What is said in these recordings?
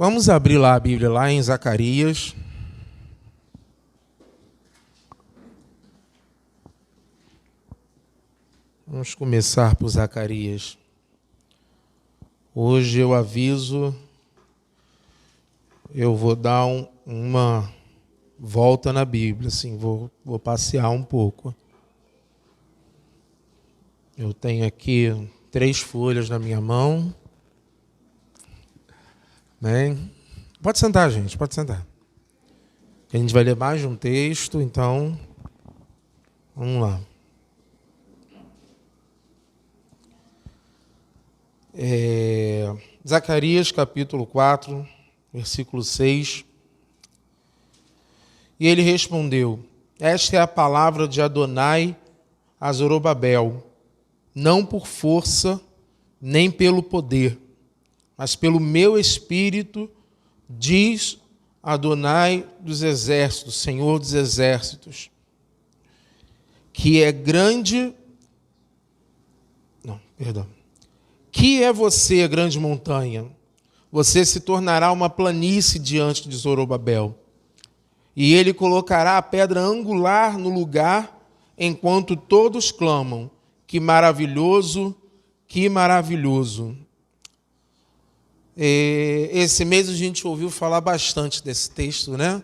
Vamos abrir lá a Bíblia, lá em Zacarias. Vamos começar por Zacarias. Hoje eu aviso, eu vou dar uma volta na Bíblia, assim, vou passear um pouco. Eu tenho aqui 3 folhas na minha mão. Bem, pode sentar, gente, pode sentar. A gente vai ler mais de um texto, então vamos lá. Zacarias capítulo 4, versículo 6. E ele respondeu: esta é a palavra de Adonai a Zorobabel, não por força, nem pelo poder, mas pelo meu espírito, diz Adonai dos exércitos, Senhor dos exércitos, que é você, grande montanha? Você se tornará uma planície diante de Zorobabel, e ele colocará a pedra angular no lugar, enquanto todos clamam: que maravilhoso, que maravilhoso. Esse mês a gente ouviu falar bastante desse texto, né?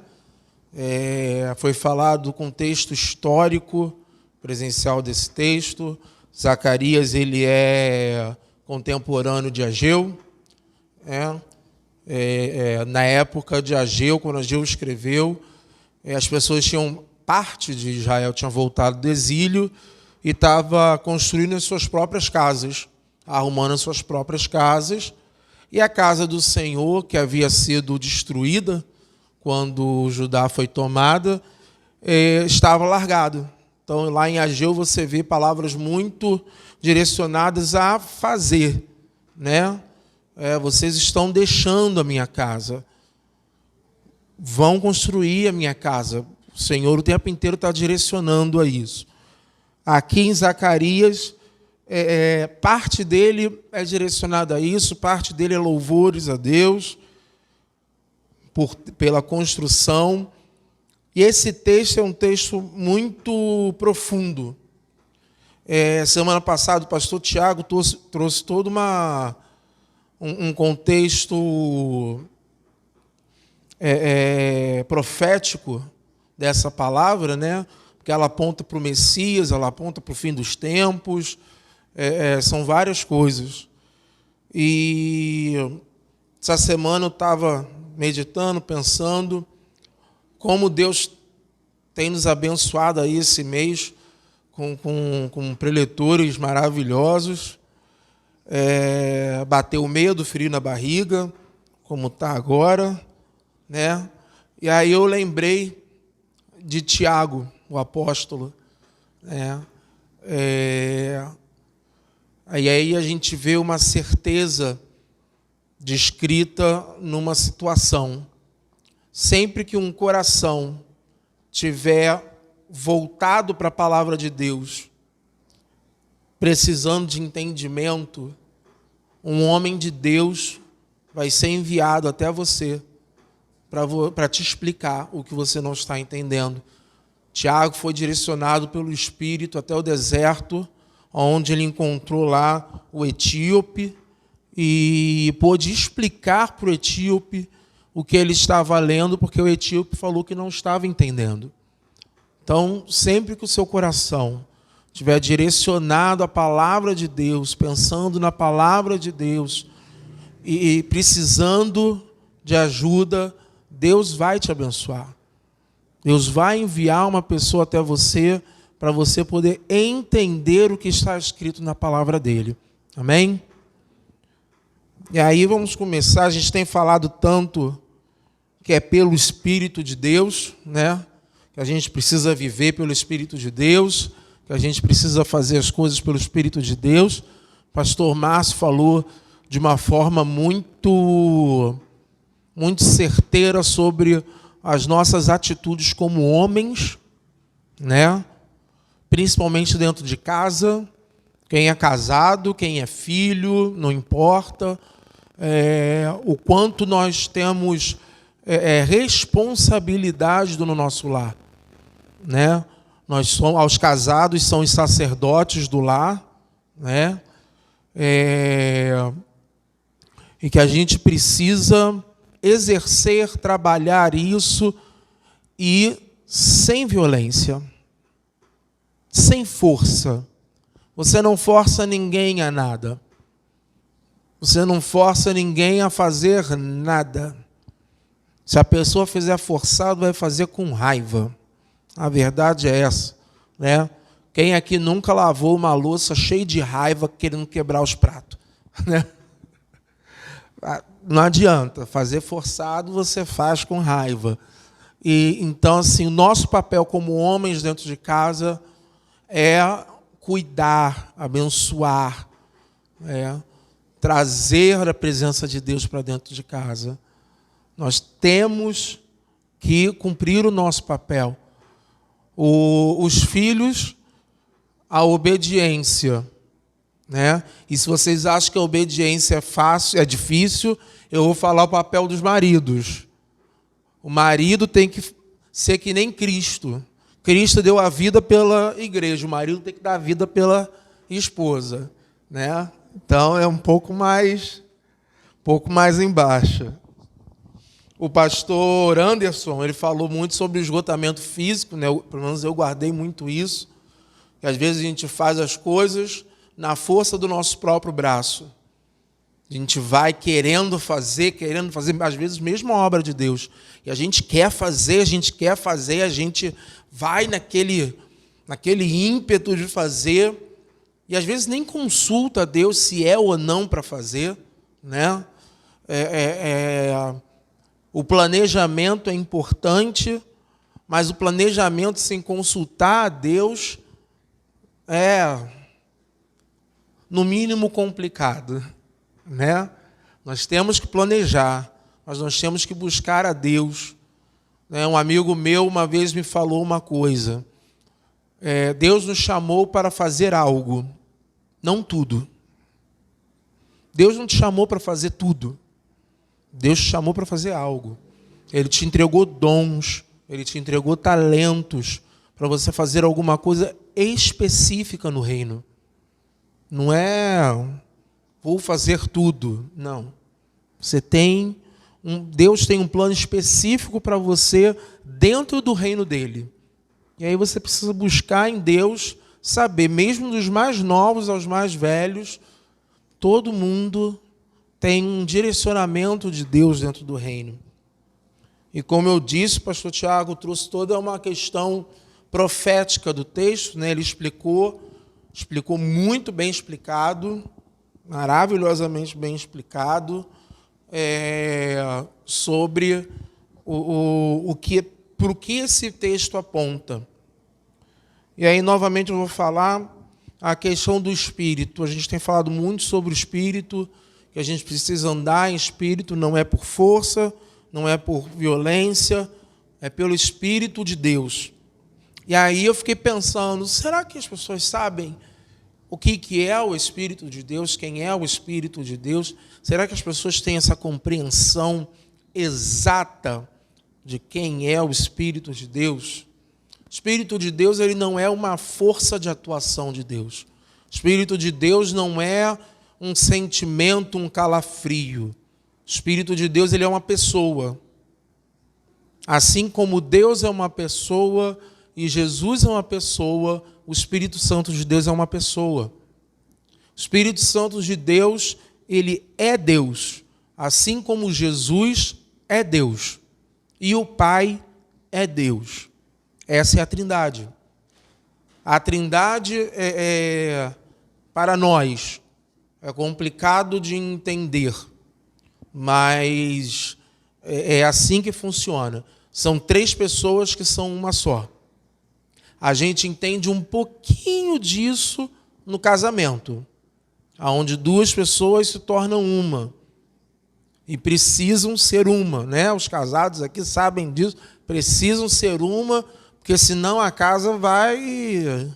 Foi falado do contexto histórico presencial desse texto. Zacarias, ele é contemporâneo de Ageu. Na época de Ageu, quando Ageu escreveu, as pessoas parte de Israel tinha voltado do exílio e estava construindo as suas próprias casas, arrumando as suas próprias casas. E a casa do Senhor, que havia sido destruída quando Judá foi tomada, estava largada. Então, lá em Ageu, você vê palavras muito direcionadas a fazer, né? Vocês estão deixando a minha casa. Vão construir a minha casa. O Senhor o tempo inteiro está direcionando a isso. Aqui em Zacarias, parte dele é direcionada a isso, parte dele é louvores a Deus pela construção. E esse texto é um texto muito profundo. Semana passada o pastor Tiago trouxe todo um contexto profético dessa palavra, né? Porque ela aponta para o Messias, ela aponta para o fim dos tempos. São várias coisas. E essa semana eu estava meditando, pensando como Deus tem nos abençoado aí esse mês com preletores maravilhosos. Bateu o medo, frio na barriga, como está agora, né? E aí eu lembrei de Tiago, o apóstolo, né? Aí a gente vê uma certeza descrita numa situação. Sempre que um coração tiver voltado para a palavra de Deus, precisando de entendimento, um homem de Deus vai ser enviado até você para te explicar o que você não está entendendo. Tiago foi direcionado pelo Espírito até o deserto, onde ele encontrou lá o etíope e pôde explicar para o etíope o que ele estava lendo, porque o etíope falou que não estava entendendo. Então, sempre que o seu coração estiver direcionado à palavra de Deus, pensando na palavra de Deus e precisando de ajuda, Deus vai te abençoar. Deus vai enviar uma pessoa até você para você poder entender o que está escrito na palavra dele. Amém? E aí vamos começar. A gente tem falado tanto que é pelo Espírito de Deus, né? Que a gente precisa viver pelo Espírito de Deus, que a gente precisa fazer as coisas pelo Espírito de Deus. O pastor Márcio falou de uma forma muito certeira sobre as nossas atitudes como homens, né? Principalmente dentro de casa, quem é casado, quem é filho, não importa. o quanto nós temos responsabilidade no nosso lar, né? Nós somos, aos casados são os sacerdotes do lar, né? E que a gente precisa exercer, trabalhar isso, e sem violência, sem força. Você não força ninguém a nada. Você não força ninguém a fazer nada. Se a pessoa fizer forçado, vai fazer com raiva. A verdade é essa, né? Quem aqui nunca lavou uma louça cheia de raiva, querendo quebrar os pratos, né? Não adianta. Fazer forçado, você faz com raiva. E então, assim, o nosso papel como homens dentro de casa é cuidar, abençoar, trazer a presença de Deus para dentro de casa. Nós temos que cumprir o nosso papel. Os filhos, a obediência, né? E se vocês acham que a obediência é fácil, é difícil, eu vou falar o papel dos maridos. O marido tem que ser que nem Cristo. Cristo deu a vida pela igreja, o marido tem que dar a vida pela esposa, né? Então é um pouco mais embaixo. O pastor Anderson, ele falou muito sobre o esgotamento físico, né? Pelo menos eu guardei muito isso, que às vezes a gente faz as coisas na força do nosso próprio braço. A gente vai querendo fazer, às vezes mesmo a obra de Deus. E a gente quer fazer, a gente vai naquele ímpeto de fazer, e às vezes nem consulta a Deus se é ou não para fazer, né? O planejamento é importante, mas o planejamento sem consultar a Deus é, no mínimo, complicado, né? Nós temos que planejar, mas nós temos que buscar a Deus. Um amigo meu uma vez me falou uma coisa: Deus nos chamou para fazer algo, não tudo. Deus não te chamou para fazer tudo. Deus te chamou para fazer algo. Ele te entregou dons, Ele te entregou talentos para você fazer alguma coisa específica no reino. Não é vou fazer tudo, não. Deus tem um plano específico para você dentro do reino dele. E aí você precisa buscar em Deus saber, mesmo dos mais novos aos mais velhos, todo mundo tem um direcionamento de Deus dentro do reino. E como eu disse, o pastor Tiago trouxe toda uma questão profética do texto, né? Ele explicou muito bem explicado, maravilhosamente bem explicado, sobre para o que esse texto aponta. E aí, novamente, eu vou falar a questão do Espírito. A gente tem falado muito sobre o Espírito, que a gente precisa andar em Espírito, não é por força, não é por violência, é pelo Espírito de Deus. E aí eu fiquei pensando, será que as pessoas sabem o que é o Espírito de Deus? Quem é o Espírito de Deus? Será que as pessoas têm essa compreensão exata de quem é o Espírito de Deus? O Espírito de Deus, ele não é uma força de atuação de Deus. O Espírito de Deus não é um sentimento, um calafrio. O Espírito de Deus, ele é uma pessoa. Assim como Deus é uma pessoa e Jesus é uma pessoa, o Espírito Santo de Deus é uma pessoa. O Espírito Santo de Deus, ele é Deus, assim como Jesus é Deus. E o Pai é Deus. Essa é a Trindade. A Trindade para nós, é complicado de entender, mas é assim que funciona. São 3 pessoas que são uma só. A gente entende um pouquinho disso no casamento, onde 2 pessoas se tornam uma e precisam ser uma, né? Os casados aqui sabem disso, precisam ser uma, porque senão a casa vai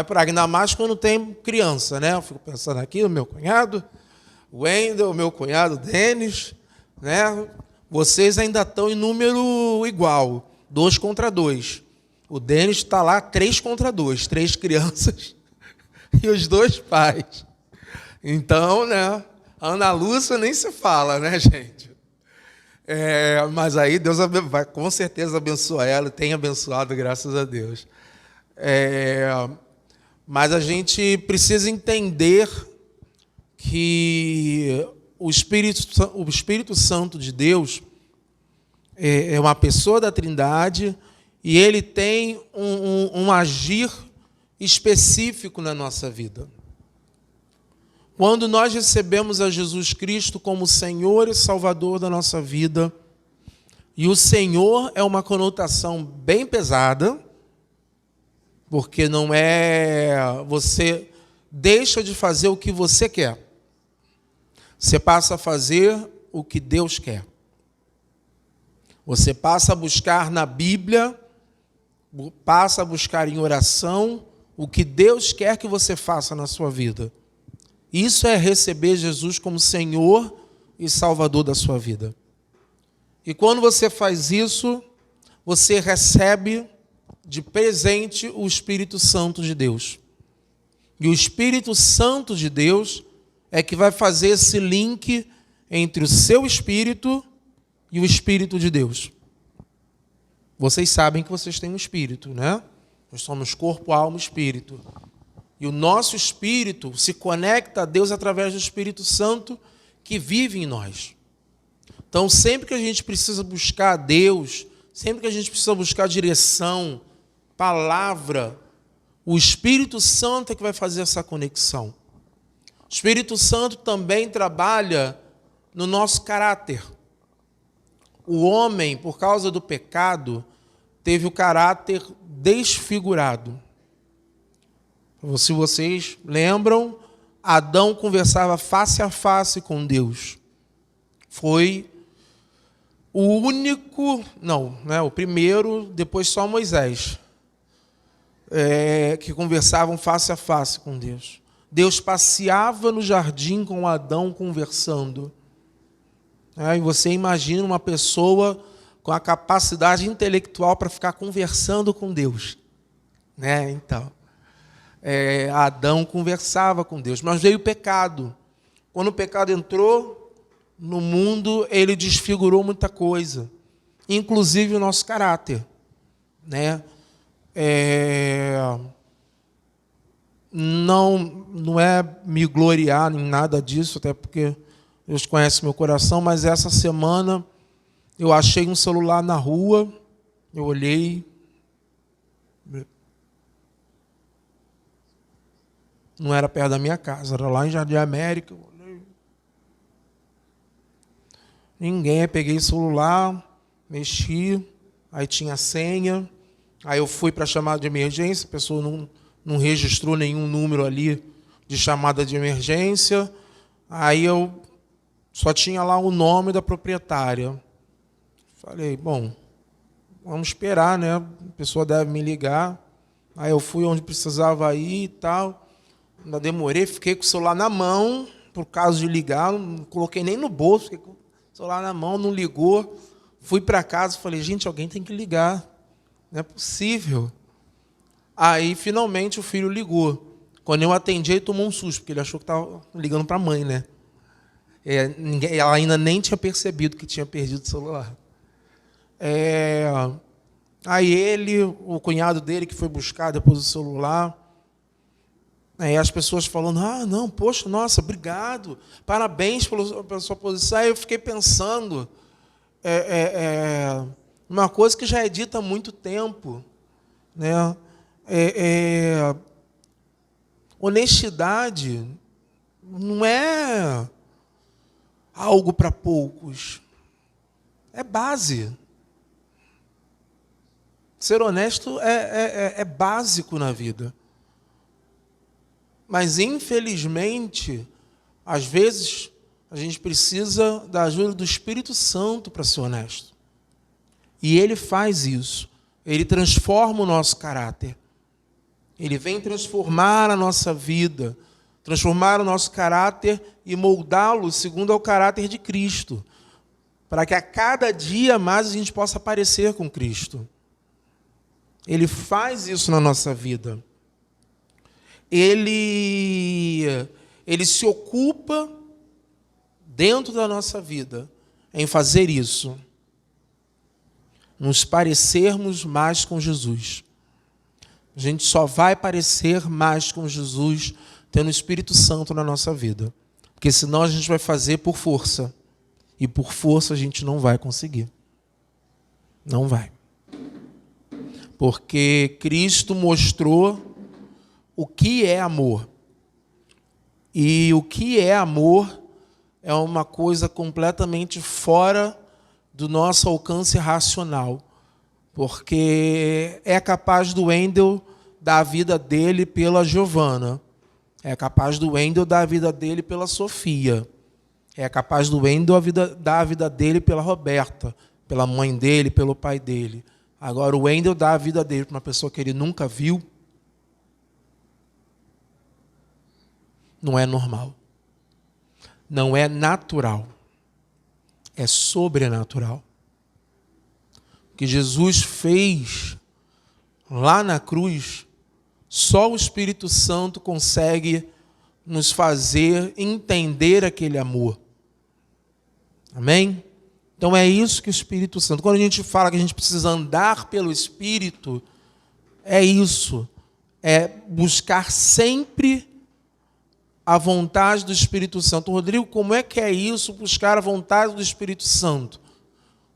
para, ainda mais quando tem criança, né? Eu fico pensando aqui no meu cunhado, Wendel, meu cunhado Denis, né? Vocês ainda estão em número igual, 2 contra 2. O Denis está lá 3 contra 2, 3 crianças e os 2 pais. Então, né? A Ana Lúcia nem se fala, né, gente? Mas aí Deus vai com certeza abençoar ela, tem abençoado, graças a Deus. Mas a gente precisa entender que o Espírito Santo de Deus é uma pessoa da Trindade e ele tem um agir específico na nossa vida. Quando nós recebemos a Jesus Cristo como Senhor e Salvador da nossa vida, e o Senhor é uma conotação bem pesada, porque não é você deixa de fazer o que você quer. Você passa a fazer o que Deus quer. Você passa a buscar na Bíblia, passa a buscar em oração o que Deus quer que você faça na sua vida. Isso é receber Jesus como Senhor e Salvador da sua vida. E quando você faz isso, você recebe de presente o Espírito Santo de Deus. E o Espírito Santo de Deus é que vai fazer esse link entre o seu espírito e o Espírito de Deus. Vocês sabem que vocês têm um espírito, né? Nós somos corpo, alma e espírito. E o nosso espírito se conecta a Deus através do Espírito Santo que vive em nós. Então, sempre que a gente precisa buscar a Deus, sempre que a gente precisa buscar direção, palavra, o Espírito Santo é que vai fazer essa conexão. O Espírito Santo também trabalha no nosso caráter. O homem, por causa do pecado, teve o caráter desfigurado. Se vocês lembram, Adão conversava face a face com Deus. Foi o único, o primeiro, depois só Moisés, que conversavam face a face com Deus. Deus passeava no jardim com Adão conversando. E você imagina uma pessoa com a capacidade intelectual para ficar conversando com Deus. Então, Adão conversava com Deus, mas veio o pecado. Quando o pecado entrou no mundo, ele desfigurou muita coisa, inclusive o nosso caráter. Não é me gloriar em nada disso, até porque Deus conhece meu coração, mas essa semana eu achei um celular na rua, eu olhei, não era perto da minha casa, era lá em Jardim América. Eu olhei. Ninguém, eu peguei o celular, mexi, aí tinha senha, aí eu fui para a chamada de emergência, a pessoa não registrou nenhum número ali de chamada de emergência, aí eu só tinha lá o nome da proprietária. Falei, bom, vamos esperar, né? A pessoa deve me ligar. Aí eu fui onde precisava ir e tal. Ainda demorei, fiquei com o celular na mão, por causa de ligar, não coloquei nem no bolso, fiquei com o celular na mão, não ligou. Fui para casa e falei, gente, alguém tem que ligar. Não é possível. Aí, finalmente, o filho ligou. Quando eu atendi, ele tomou um susto, porque ele achou que estava ligando para a mãe, né? Ela ainda nem tinha percebido que tinha perdido o celular. Aí ele, o cunhado dele, que foi buscar depois o celular, aí as pessoas falando, não, poxa, nossa, obrigado, parabéns pela sua posição. Aí eu fiquei pensando, uma coisa que já é dita há muito tempo, né? Honestidade não é algo para poucos, é base. Ser honesto é básico na vida. Mas, infelizmente, às vezes, a gente precisa da ajuda do Espírito Santo para ser honesto. E ele faz isso. Ele transforma o nosso caráter. Ele vem transformar a nossa vida, transformar o nosso caráter e moldá-lo segundo o caráter de Cristo, para que a cada dia mais a gente possa parecer com Cristo. Ele faz isso na nossa vida. Ele se ocupa dentro da nossa vida em fazer isso, nos parecermos mais com Jesus. A gente só vai parecer mais com Jesus tendo o Espírito Santo na nossa vida, porque senão a gente vai fazer por força, e por força a gente não vai conseguir. Não vai. Porque Cristo mostrou o que é amor. E o que é amor é uma coisa completamente fora do nosso alcance racional. Porque é capaz do Wendel dar a vida dele pela Giovana. É capaz do Wendel dar a vida dele pela Sofia. É capaz do Wendel dar a vida dele pela Roberta, pela mãe dele, pelo pai dele. Agora, o Wendel dá a vida dele para uma pessoa que ele nunca viu. Não é normal. Não é natural. É sobrenatural. O que Jesus fez lá na cruz, só o Espírito Santo consegue nos fazer entender aquele amor. Amém? Então é isso que o Espírito Santo... Quando a gente fala que a gente precisa andar pelo Espírito, é isso. É buscar sempre a vontade do Espírito Santo. Rodrigo, como é que é isso, buscar a vontade do Espírito Santo?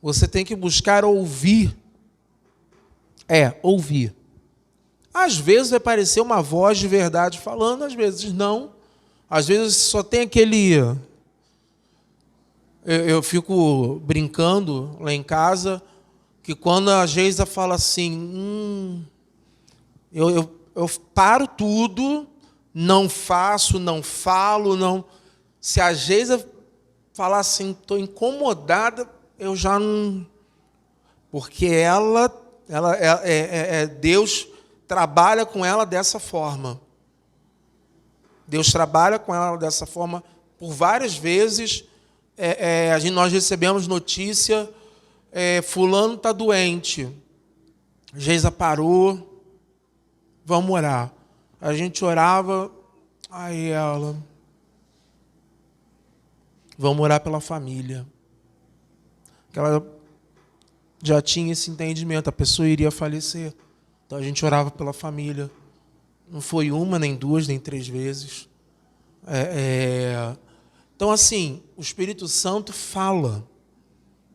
Você tem que buscar ouvir. Ouvir. Às vezes vai parecer uma voz de verdade falando, às vezes não. Às vezes só tem aquele... Eu fico brincando lá em casa, que quando a Geisa fala assim, eu paro tudo, não faço, não falo, não... Se a Geisa falar assim, estou incomodada, eu já não... Porque Deus trabalha com ela dessa forma. Deus trabalha com ela dessa forma por várias vezes. Nós recebemos notícia, fulano está doente. Geisa parou, vamos orar. A gente orava, aí ela, vamos orar pela família. Porque ela já tinha esse entendimento, a pessoa iria falecer. Então a gente orava pela família. Não foi uma, nem duas, nem três vezes. Então, assim, o Espírito Santo fala.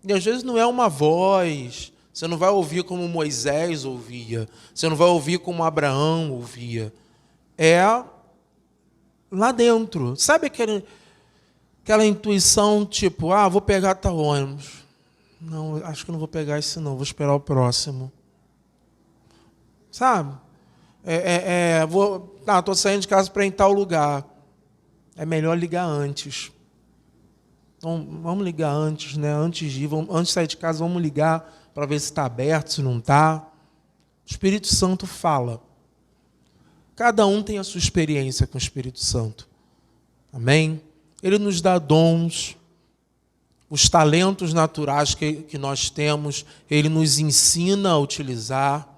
E às vezes não é uma voz. Você não vai ouvir como Moisés ouvia. Você não vai ouvir como Abraão ouvia. É lá dentro. Sabe aquela intuição tipo, vou pegar tal ônibus. Não, acho que não vou pegar esse não, vou esperar o próximo. Sabe? Estou saindo de casa para ir em tal lugar. É melhor ligar antes. Então, vamos ligar antes, né? Antes de sair de casa, vamos ligar para ver se está aberto, se não está. O Espírito Santo fala. Cada um tem a sua experiência com o Espírito Santo. Amém? Ele nos dá dons, os talentos naturais que nós temos, ele nos ensina a utilizar.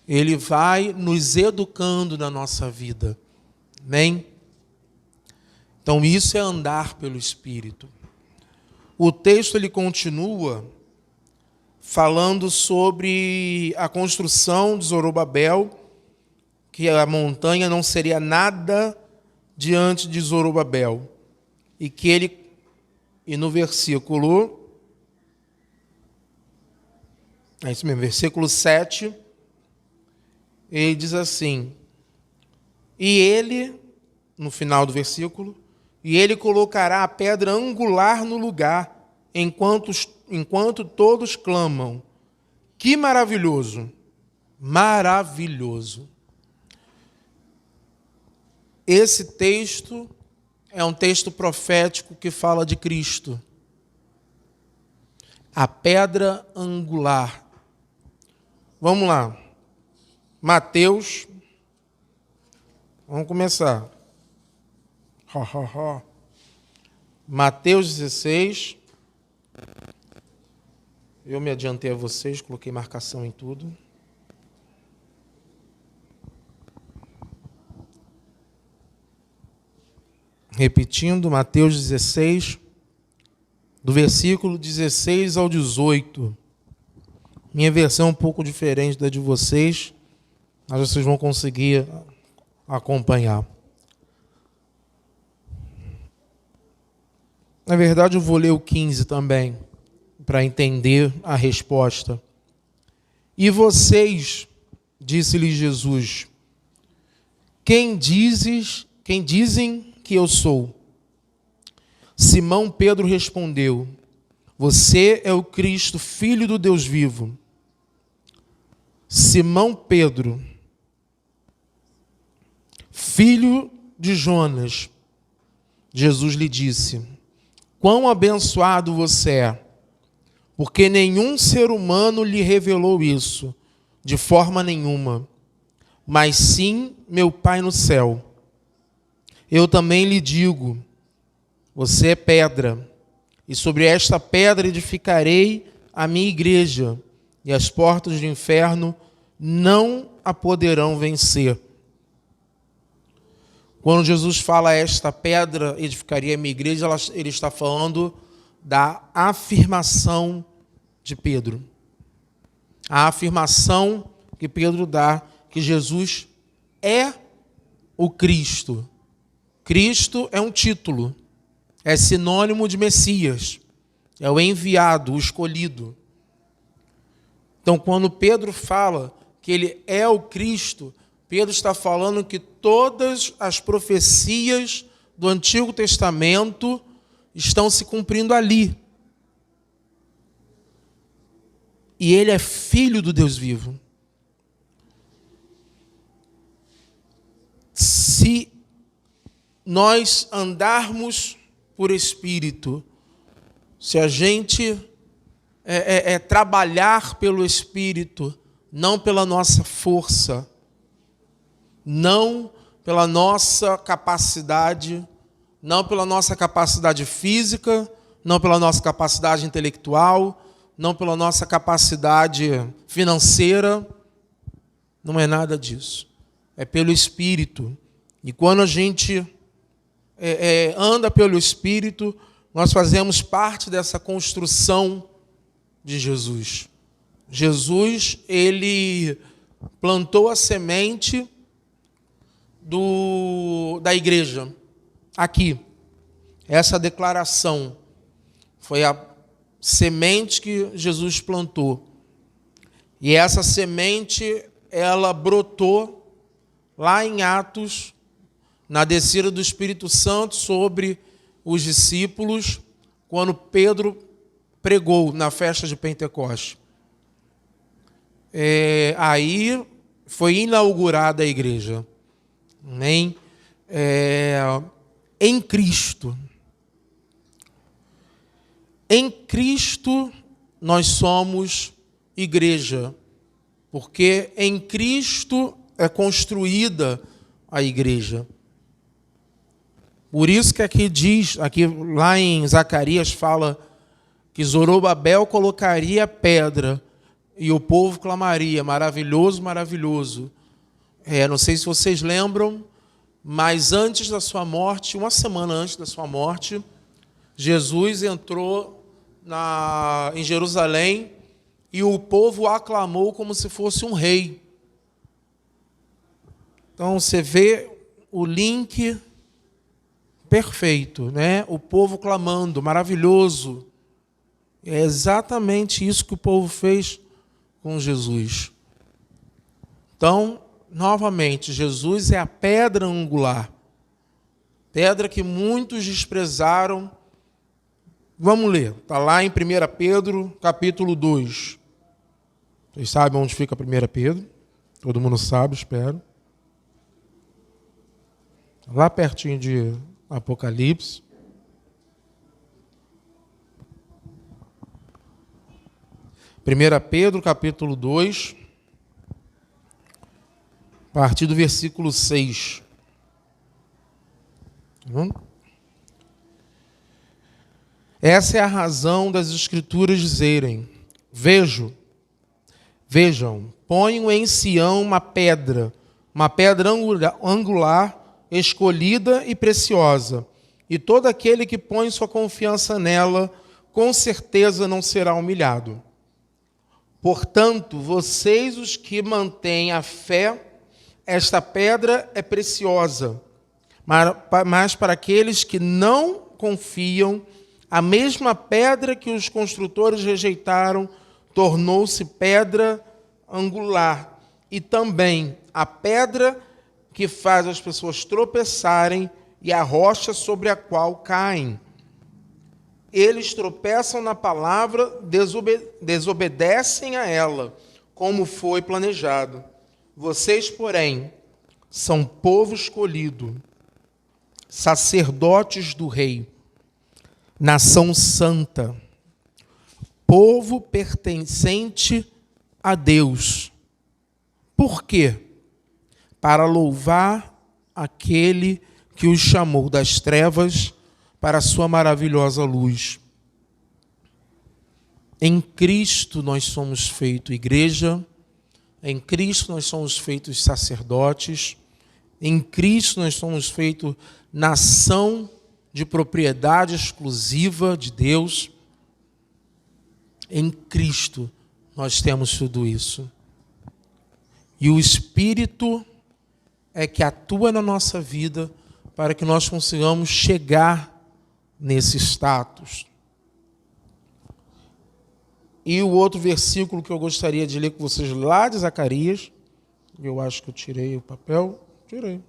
Ele vai nos educando na nossa vida. Amém? Então, isso é andar pelo Espírito. O texto ele continua falando sobre a construção de Zorobabel, que a montanha não seria nada diante de Zorobabel. E no versículo... É isso mesmo, versículo 7... Ele diz assim, e ele, no final do versículo, e ele colocará a pedra angular no lugar, enquanto todos clamam. Que maravilhoso! Maravilhoso! Esse texto é um texto profético que fala de Cristo. A pedra angular. Vamos lá. Mateus, vamos começar. Mateus 16. Eu me adiantei a vocês, coloquei marcação em tudo. Repetindo, Mateus 16, do versículo 16 ao 18. Minha versão é um pouco diferente da de vocês, mas vocês vão conseguir acompanhar. Na verdade, eu vou ler o 15 também, para entender a resposta. E vocês, disse-lhe Jesus, quem dizem que eu sou? Simão Pedro respondeu, você é o Cristo, Filho do Deus vivo. Simão Pedro, filho de Jonas, Jesus lhe disse, quão abençoado você é, porque nenhum ser humano lhe revelou isso, de forma nenhuma, mas sim meu Pai no céu. Eu também lhe digo, você é pedra, e sobre esta pedra edificarei a minha igreja, e as portas do inferno não a poderão vencer. Quando Jesus fala esta pedra edificaria a minha igreja, ele está falando da afirmação de Pedro. A afirmação que Pedro dá que Jesus é o Cristo. Cristo é um título, é sinônimo de Messias, é o enviado, o escolhido. Então, quando Pedro fala que ele é o Cristo, Pedro está falando que todas as profecias do Antigo Testamento estão se cumprindo ali. E ele é filho do Deus vivo. Se nós andarmos por Espírito, se a gente trabalhar pelo Espírito, não pela nossa força, não pela nossa capacidade, não pela nossa capacidade física, não pela nossa capacidade intelectual, não pela nossa capacidade financeira, não é nada disso. É pelo Espírito. E quando a gente anda pelo Espírito, nós fazemos parte dessa construção de Jesus. Jesus, ele plantou a semente da igreja. Aqui, essa declaração foi a semente que Jesus plantou. E essa semente, ela brotou lá em Atos, na descida do Espírito Santo sobre os discípulos, quando Pedro pregou na festa de Pentecostes. Aí foi inaugurada a igreja. Amém? Em Cristo. Em Cristo nós somos igreja, porque em Cristo é construída a igreja. Por isso que aqui diz, lá em Zacarias fala que Zorobabel colocaria pedra e o povo clamaria, maravilhoso, maravilhoso. Não sei se vocês lembram, mas antes da sua morte, uma semana antes da sua morte, Jesus entrou em Jerusalém e o povo o aclamou como se fosse um rei. Então você vê o link perfeito, né? O povo clamando, maravilhoso. É exatamente isso que o povo fez com Jesus. Então, novamente, Jesus é a pedra angular. Pedra que muitos desprezaram. Vamos ler. Está lá em 1 Pedro, capítulo 2. Vocês sabem onde fica 1 Pedro? Todo mundo sabe, espero. Lá pertinho de Apocalipse. Primeira Pedro, capítulo 2, a partir do versículo 6. Essa é a razão das Escrituras dizerem: vejam, ponho em Sião uma pedra angular, escolhida e preciosa, e todo aquele que põe sua confiança nela, com certeza não será humilhado. Portanto, vocês, os que mantêm a fé, esta pedra é preciosa, mas para aqueles que não confiam, a mesma pedra que os construtores rejeitaram tornou-se pedra angular, e também a pedra que faz as pessoas tropeçarem e a rocha sobre a qual caem. Eles tropeçam na palavra, desobedecem a ela, como foi planejado. Vocês, porém, são povo escolhido, sacerdotes do Rei, nação santa, povo pertencente a Deus. Por quê? Para louvar aquele que os chamou das trevas para a sua maravilhosa luz. Em Cristo nós somos feitos igreja, em Cristo nós somos feitos sacerdotes, em Cristo nós somos feitos nação de propriedade exclusiva de Deus. Em Cristo nós temos tudo isso. E o Espírito é que atua na nossa vida para que nós consigamos chegar nesse status. E o outro versículo que eu gostaria de ler com vocês lá de Zacarias, eu acho que eu tirei o papel, tirei.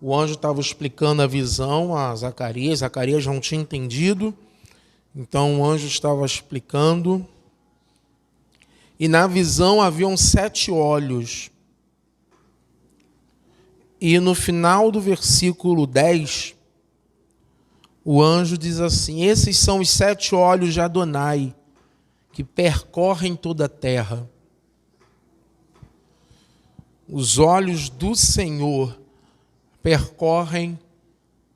O anjo estava explicando a visão a Zacarias. Zacarias não tinha entendido. Então o anjo estava explicando. E na visão haviam 7 olhos. E no final do versículo 10, o anjo diz assim: esses são os 7 olhos de Adonai, que percorrem toda a terra. Os olhos do Senhor percorrem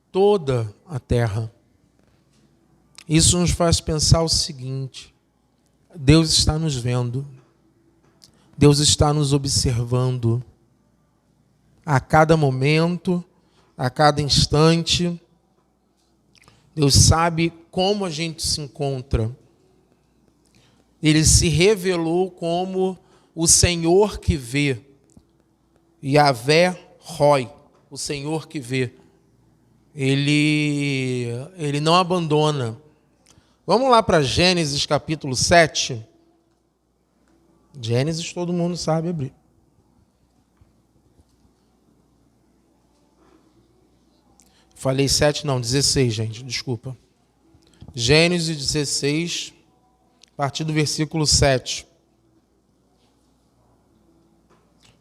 toda a terra. Isso nos faz pensar o seguinte: Deus está nos vendo, Deus está nos observando a cada momento, a cada instante. Deus sabe como a gente se encontra. Ele se revelou como o Senhor que vê, Yahvé Roi, o Senhor que vê. Ele não abandona. Vamos lá para Gênesis capítulo 7. Gênesis todo mundo sabe abrir. Falei 7, não, 16, gente, desculpa. Gênesis 16, a partir do versículo 7.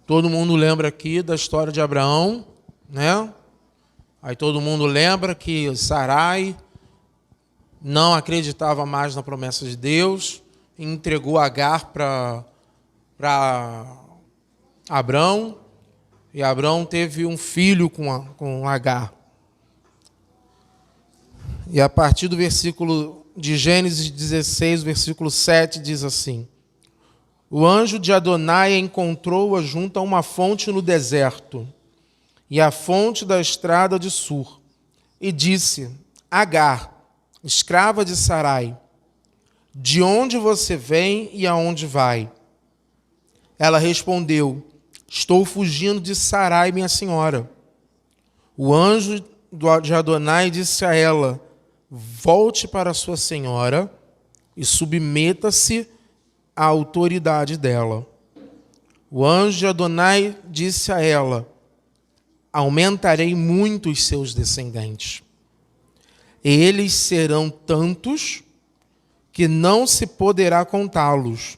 Todo mundo lembra aqui da história de Abraão, né? Aí todo mundo lembra que Sarai não acreditava mais na promessa de Deus, e entregou Agar para Abrão, e Abrão teve um filho com Agar. E a partir do versículo de Gênesis 16, versículo 7, diz assim: o anjo de Adonai encontrou-a junto a uma fonte no deserto, e a fonte da estrada de Sur, e disse: Agar, escrava de Sarai, de onde você vem e aonde vai? Ela respondeu: estou fugindo de Sarai, minha senhora. O anjo de Adonai disse a ela: volte para sua senhora e submeta-se à autoridade dela. O anjo de Adonai disse a ela: aumentarei muito os seus descendentes. Eles serão tantos que não se poderá contá-los.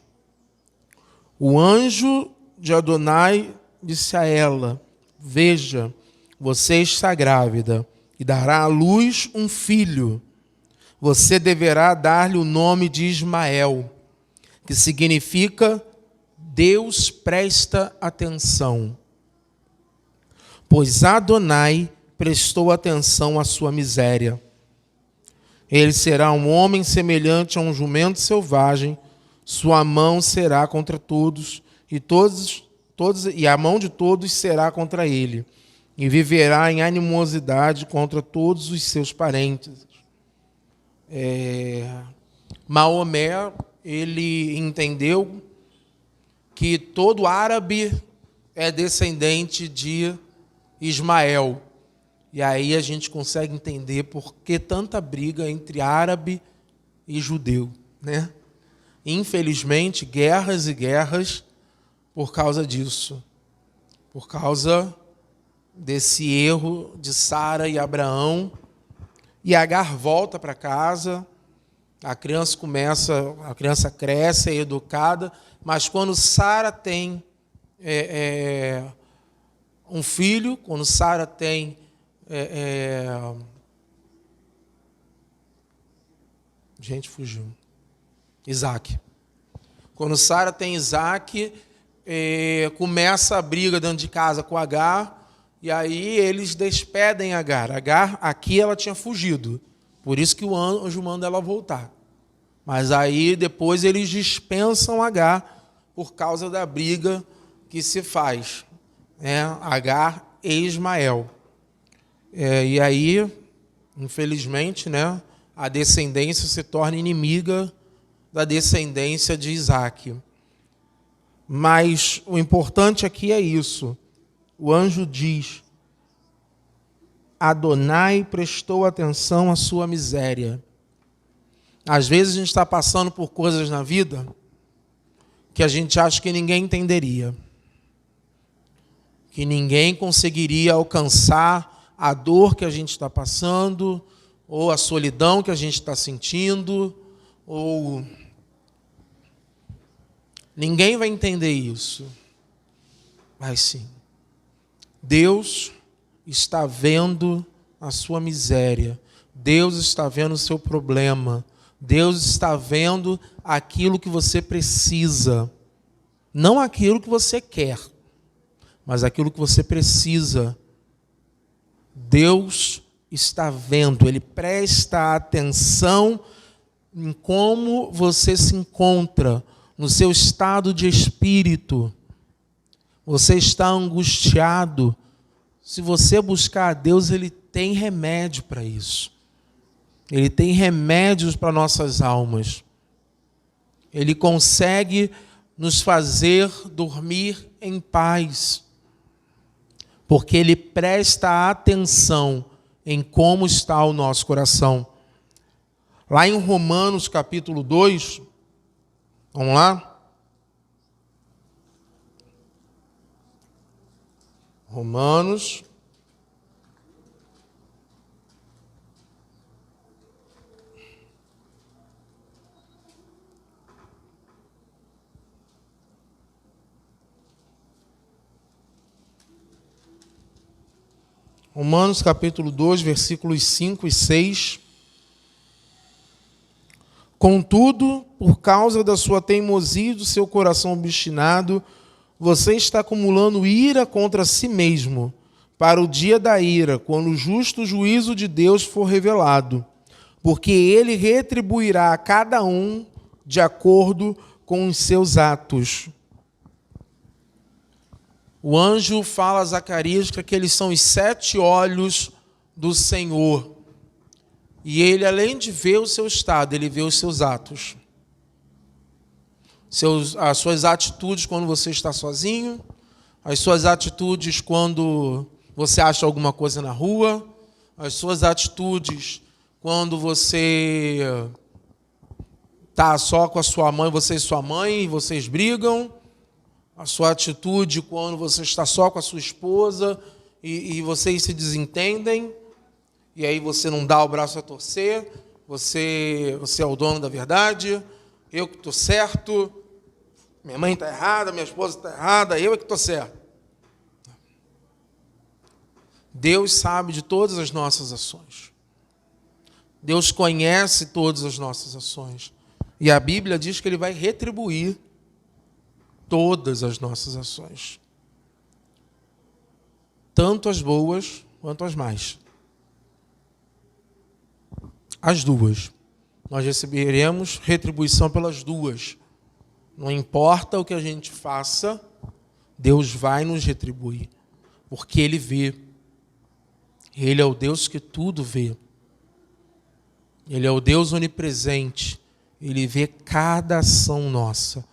O anjo de Adonai disse a ela: veja, você está grávida e dará à luz um filho. Você deverá dar-lhe o nome de Ismael, que significa Deus presta atenção. Pois Adonai prestou atenção à sua miséria. Ele será um homem semelhante a um jumento selvagem, sua mão será contra todos, e a mão de todos será contra ele, e viverá em animosidade contra todos os seus parentes. Maomé, ele entendeu que todo árabe é descendente de Ismael. E aí a gente consegue entender por que tanta briga entre árabe e judeu, né? Infelizmente, guerras e guerras por causa disso. Por causa desse erro de Sara e Abraão. E Agar volta para casa, a criança cresce, é educada, mas quando Sara tem um filho, quando Sara tem gente, fugiu. Isaac. Quando Sara tem Isaac, começa a briga dentro de casa com Agar, e aí eles despedem Agar. Agar, aqui ela tinha fugido, por isso que o anjo manda ela voltar. Mas aí depois eles dispensam Agar por causa da briga que se faz, Agar e Ismael. E aí, infelizmente, a descendência se torna inimiga da descendência de Isaac. Mas o importante aqui é isso. O anjo diz: Adonai prestou atenção à sua miséria. Às vezes a gente está passando por coisas na vida que a gente acha que ninguém entenderia, que ninguém conseguiria alcançar a dor que a gente está passando, ou a solidão que a gente está sentindo, ou ninguém vai entender isso. Mas sim, Deus está vendo a sua miséria, Deus está vendo o seu problema, Deus está vendo aquilo que você precisa, não aquilo que você quer, mas aquilo que você precisa. Deus está vendo, Ele presta atenção em como você se encontra, no seu estado de espírito. Você está angustiado. Se você buscar a Deus, Ele tem remédio para isso. Ele tem remédios para nossas almas. Ele consegue nos fazer dormir em paz, porque Ele presta atenção em como está o nosso coração. Lá em Romanos capítulo 2, vamos lá? Romanos capítulo 2, versículos 5 e 6. Contudo, por causa da sua teimosia e do seu coração obstinado, você está acumulando ira contra si mesmo, para o dia da ira, quando o justo juízo de Deus for revelado, porque Ele retribuirá a cada um de acordo com os seus atos. O anjo fala a Zacarias que aqueles são os 7 olhos do Senhor. E ele, além de ver o seu estado, ele vê os seus atos. As suas atitudes quando você está sozinho, as suas atitudes quando você acha alguma coisa na rua, as suas atitudes quando você está só com a sua mãe, você e sua mãe, e vocês brigam, a sua atitude quando você está só com a sua esposa e vocês se desentendem, e aí você não dá o braço a torcer, você é o dono da verdade, eu que estou certo, minha mãe está errada, minha esposa está errada, eu é que estou certo. Deus sabe de todas as nossas ações. Deus conhece todas as nossas ações. E a Bíblia diz que Ele vai retribuir todas as nossas ações. Tanto as boas quanto as más. As duas. Nós receberemos retribuição pelas duas. Não importa o que a gente faça, Deus vai nos retribuir. Porque Ele vê. Ele é o Deus que tudo vê. Ele é o Deus onipresente. Ele vê cada ação nossa.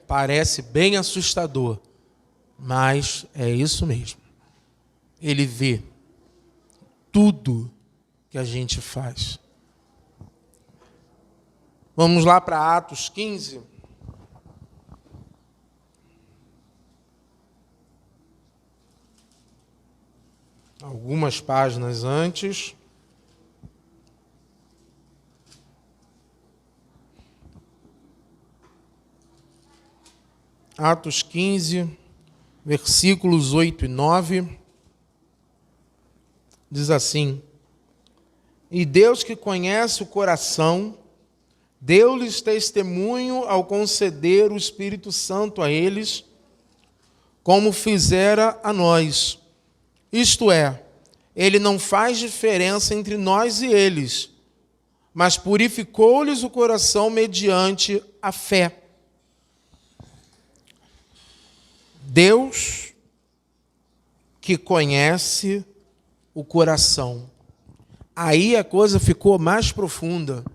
Parece bem assustador, mas é isso mesmo. Ele vê tudo que a gente faz. Vamos lá para Atos 15. Algumas páginas antes. Atos 15, versículos 8 e 9, diz assim: E Deus que conhece o coração, deu-lhes testemunho ao conceder o Espírito Santo a eles, como fizera a nós. Isto é, Ele não faz diferença entre nós e eles, mas purificou-lhes o coração mediante a fé. Deus que conhece o coração. Aí a coisa ficou mais profunda.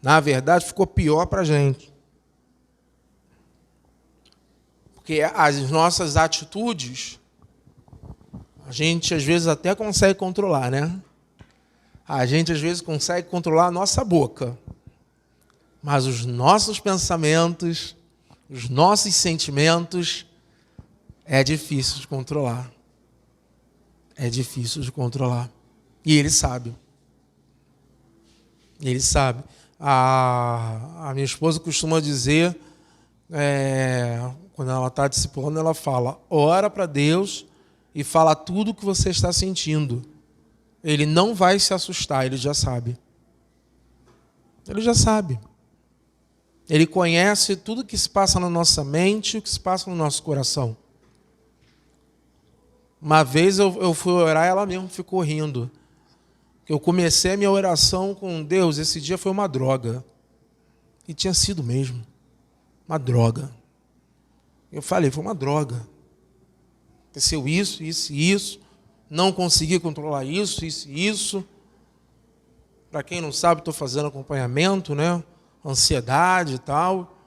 Na verdade, ficou pior para a gente. Porque as nossas atitudes, a gente às vezes até consegue controlar, né? A gente às vezes consegue controlar a nossa boca. Mas os nossos pensamentos, os nossos sentimentos, é difícil de controlar. É difícil de controlar. E Ele sabe. Ele sabe. A minha esposa costuma dizer, quando ela está discipulando, ela fala: ora para Deus e fala tudo o que você está sentindo. Ele não vai se assustar, Ele já sabe. Ele já sabe. Ele conhece tudo o que se passa na nossa mente e o que se passa no nosso coração. Uma vez eu fui orar e ela mesmo ficou rindo. Eu comecei a minha oração com Deus, esse dia foi uma droga. E tinha sido mesmo. Uma droga. Eu falei, foi uma droga. Aconteceu isso, isso e isso. Não consegui controlar isso, isso e isso. Para quem não sabe, estou fazendo acompanhamento, né? Ansiedade e tal.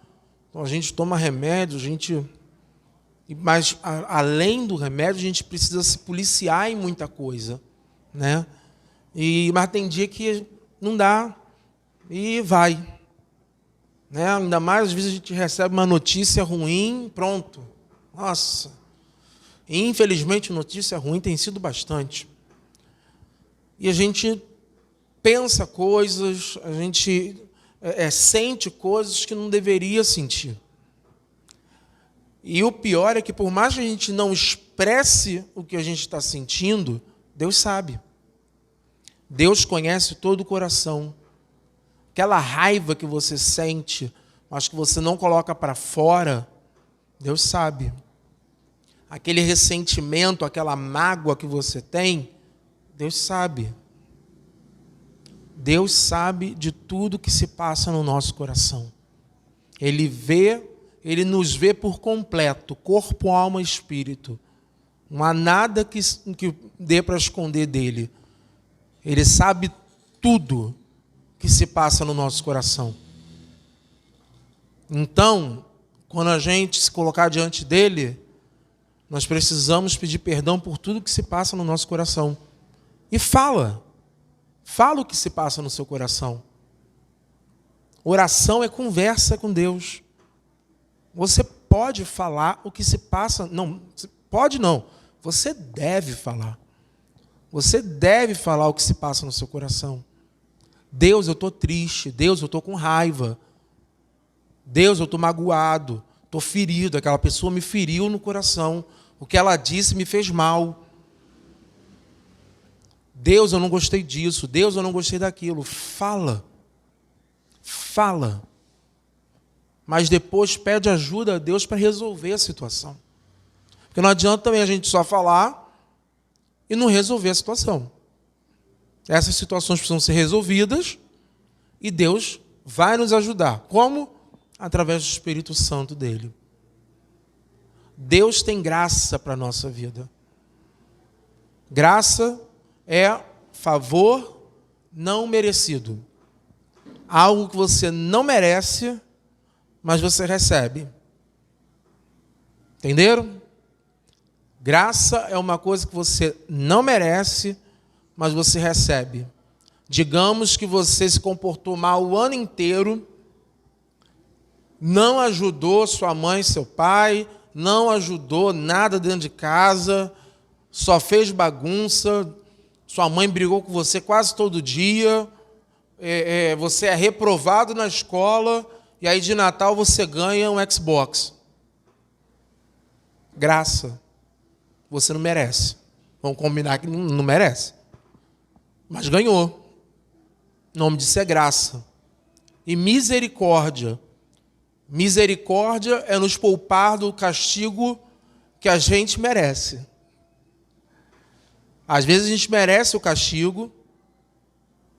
Então a gente toma remédio, mas além do remédio, a gente precisa se policiar em muita coisa, né? Mas tem dia que não dá e vai, né? Ainda mais às vezes a gente recebe uma notícia ruim, pronto. Nossa. E, infelizmente, notícia ruim tem sido bastante. E a gente pensa coisas, a gente sente coisas que não deveria sentir. E o pior é que, por mais que a gente não expresse o que a gente está sentindo, Deus sabe. Deus conhece todo o coração. Aquela raiva que você sente, mas que você não coloca para fora, Deus sabe. Aquele ressentimento, aquela mágoa que você tem, Deus sabe. Deus sabe de tudo que se passa no nosso coração. Ele nos vê por completo, corpo, alma e espírito. Não há nada que dê para esconder dele. Ele sabe tudo que se passa no nosso coração. Então, quando a gente se colocar diante dele, nós precisamos pedir perdão por tudo que se passa no nosso coração. E fala o que se passa no seu coração. Oração é conversa com Deus. Você pode falar o que se passa. Não, pode não. Você deve falar. Você deve falar o que se passa no seu coração. Deus, eu estou triste. Deus, eu estou com raiva. Deus, eu estou magoado. Estou ferido. Aquela pessoa me feriu no coração. O que ela disse me fez mal. Deus, eu não gostei disso. Deus, eu não gostei daquilo. Fala. Fala. Mas depois pede ajuda a Deus para resolver a situação. Porque não adianta também a gente só falar e não resolver a situação. Essas situações precisam ser resolvidas e Deus vai nos ajudar. Como? Através do Espírito Santo dele. Deus tem graça para a nossa vida. Graça é favor não merecido. Algo que você não merece, mas você recebe. Entenderam? Graça é uma coisa que você não merece, mas você recebe. Digamos que você se comportou mal o ano inteiro, não ajudou sua mãe, seu pai, não ajudou nada dentro de casa, só fez bagunça, sua mãe brigou com você quase todo dia, você é reprovado na escola, e aí de Natal você ganha um Xbox. Graça. Você não merece. Vamos combinar que não merece. Mas ganhou. O nome disso é graça. E misericórdia. Misericórdia é nos poupar do castigo que a gente merece. Às vezes a gente merece o castigo,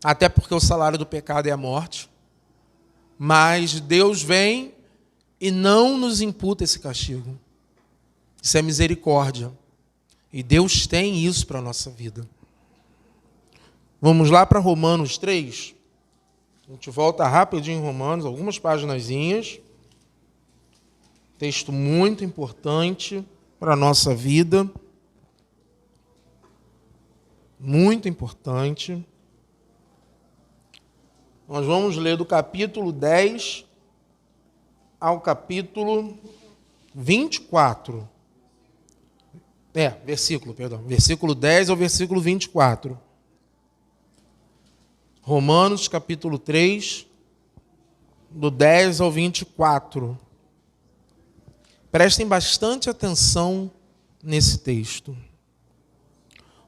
até porque o salário do pecado é a morte. Mas Deus vem e não nos imputa esse castigo. Isso é misericórdia. E Deus tem isso para a nossa vida. Vamos lá para Romanos 3. A gente volta rapidinho em Romanos, algumas paginazinhas. Texto muito importante para a nossa vida. Muito importante. Nós vamos ler do capítulo 10 ao capítulo 24. Versículo 10 ao versículo 24. Romanos, capítulo 3, do 10 ao 24. Prestem bastante atenção nesse texto.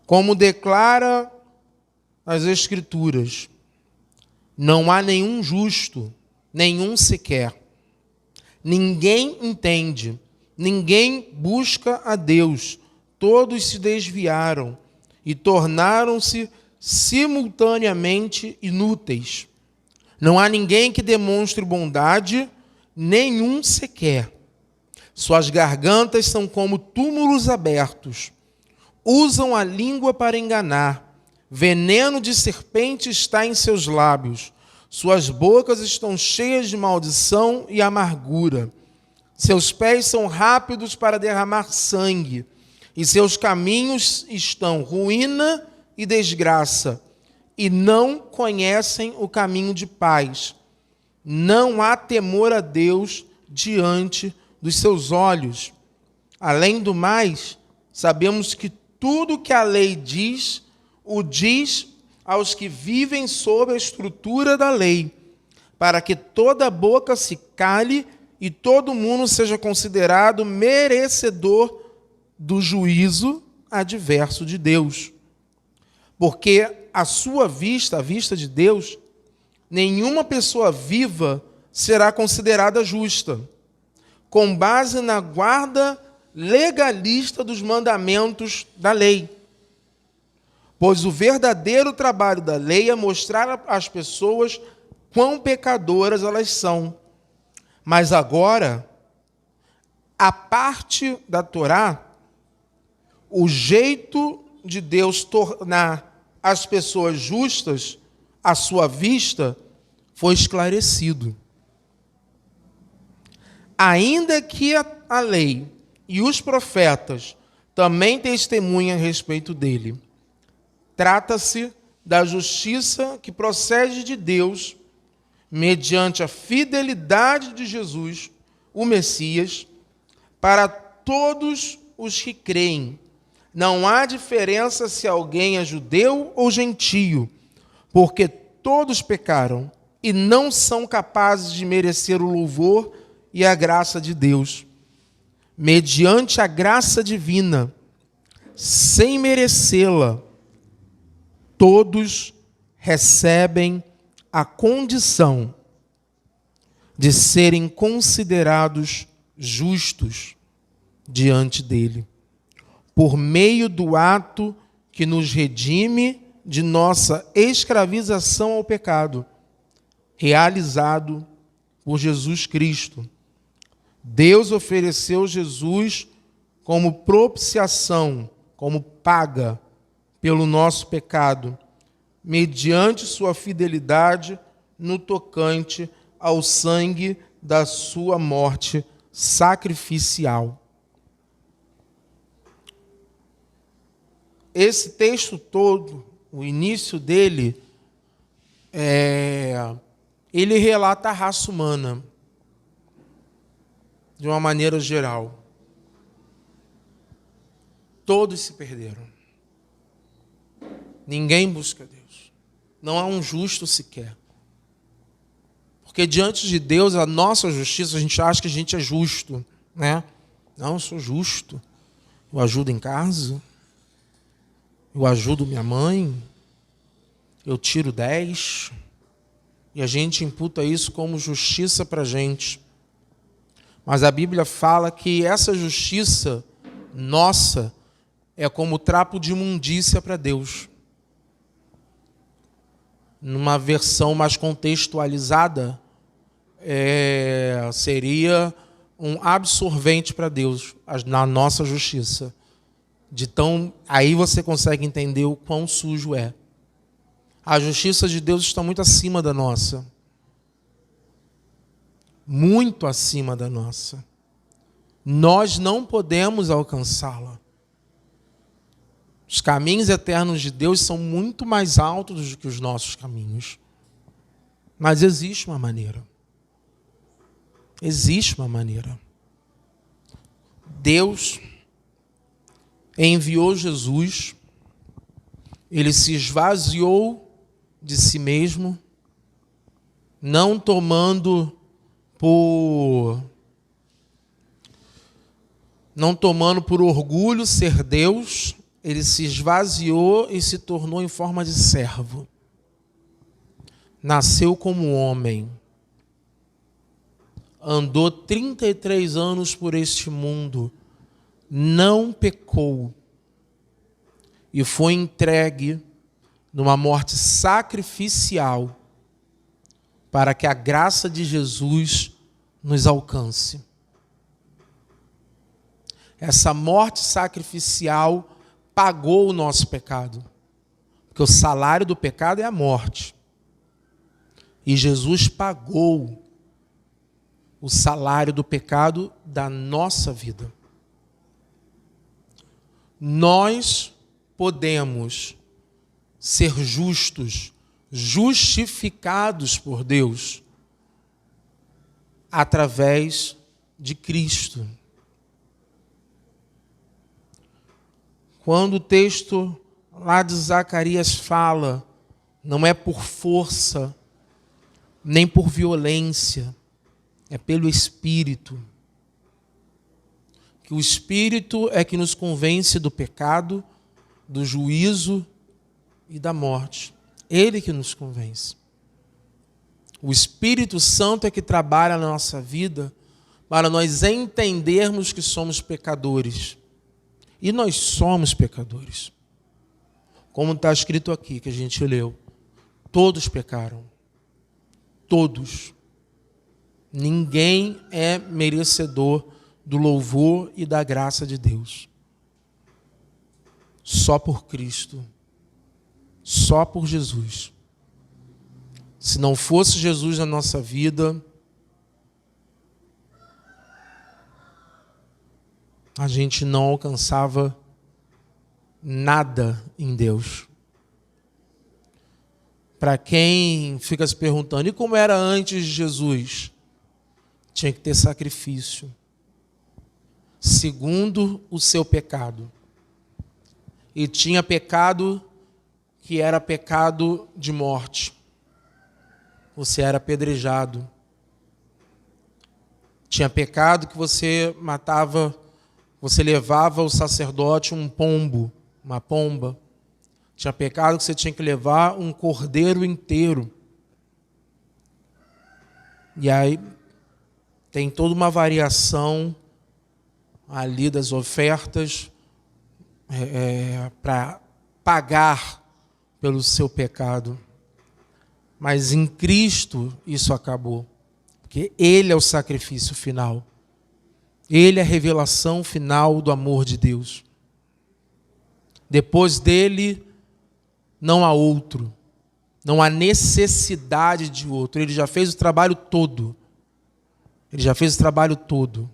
Como declara as Escrituras, não há nenhum justo, nenhum sequer. Ninguém entende, ninguém busca a Deus. Todos se desviaram e tornaram-se simultaneamente inúteis. Não há ninguém que demonstre bondade, nenhum sequer. Suas gargantas são como túmulos abertos. Usam a língua para enganar. Veneno de serpente está em seus lábios. Suas bocas estão cheias de maldição e amargura. Seus pés são rápidos para derramar sangue. E seus caminhos estão ruína e desgraça. E não conhecem o caminho de paz. Não há temor a Deus diante dos seus olhos. Além do mais, sabemos que tudo que a lei diz, o diz aos que vivem sob a estrutura da lei, para que toda boca se cale e todo mundo seja considerado merecedor do juízo adverso de Deus. Porque à sua vista, à vista de Deus, nenhuma pessoa viva será considerada justa, com base na guarda legalista dos mandamentos da lei. Pois o verdadeiro trabalho da lei é mostrar às pessoas quão pecadoras elas são. Mas agora, a parte da Torá, o jeito de Deus tornar as pessoas justas à sua vista foi esclarecido. Ainda que a lei e os profetas também testemunham a respeito dele, trata-se da justiça que procede de Deus mediante a fidelidade de Jesus, o Messias, para todos os que creem. Não há diferença se alguém é judeu ou gentio, porque todos pecaram e não são capazes de merecer o louvor e a graça de Deus. Mediante a graça divina, sem merecê-la, todos recebem a condição de serem considerados justos diante dele, por meio do ato que nos redime de nossa escravização ao pecado, realizado por Jesus Cristo. Deus ofereceu Jesus como propiciação, como paga pelo nosso pecado, mediante sua fidelidade no tocante ao sangue da sua morte sacrificial. Esse texto todo, o início dele, ele relata a raça humana, de uma maneira geral. Todos se perderam. Ninguém busca Deus. Não há um justo sequer. Porque diante de Deus, a nossa justiça, a gente acha que a gente é justo, né? Não, eu sou justo. Eu ajudo em casa. Eu ajudo minha mãe. Eu tiro 10. E a gente imputa isso como justiça para a gente. Mas a Bíblia fala que essa justiça nossa é como trapo de imundícia para Deus. Numa versão mais contextualizada, seria um absorvente para Deus, na nossa justiça. Aí você consegue entender o quão sujo é. A justiça de Deus está muito acima da nossa. Muito acima da nossa. Nós não podemos alcançá-la. Os caminhos eternos de Deus são muito mais altos do que os nossos caminhos. Mas existe uma maneira. Existe uma maneira. Deus enviou Jesus, ele se esvaziou de si mesmo, não tomando por orgulho ser Deus, ele se esvaziou e se tornou em forma de servo. Nasceu como homem. Andou 33 anos por este mundo. Não pecou. E foi entregue numa morte sacrificial para que a graça de Jesus nos alcance. Essa morte sacrificial pagou o nosso pecado. Porque o salário do pecado é a morte. E Jesus pagou o salário do pecado da nossa vida. Nós podemos ser justos, justificados por Deus, através de Cristo. Quando o texto lá de Zacarias fala, não é por força, nem por violência, é pelo Espírito. Que o Espírito é que nos convence do pecado, do juízo e da morte. Ele que nos convence. O Espírito Santo é que trabalha na nossa vida para nós entendermos que somos pecadores. E nós somos pecadores. Como está escrito aqui, que a gente leu. Todos pecaram. Todos. Ninguém é merecedor do louvor e da graça de Deus. Só por Cristo. Só por Jesus. Se não fosse Jesus na nossa vida, a gente não alcançava nada em Deus. Para quem fica se perguntando, e como era antes de Jesus? Tinha que ter sacrifício, segundo o seu pecado. E tinha pecado que era pecado de morte. Você era apedrejado. Tinha pecado que você matava, você levava ao sacerdote um pombo, uma pomba. Tinha pecado que você tinha que levar um cordeiro inteiro. E aí tem toda uma variação ali das ofertas para pagar pelo seu pecado. Mas em Cristo isso acabou. Porque Ele é o sacrifício final. Ele é a revelação final do amor de Deus. Depois dele, não há outro. Não há necessidade de outro. Ele já fez o trabalho todo. Ele já fez o trabalho todo.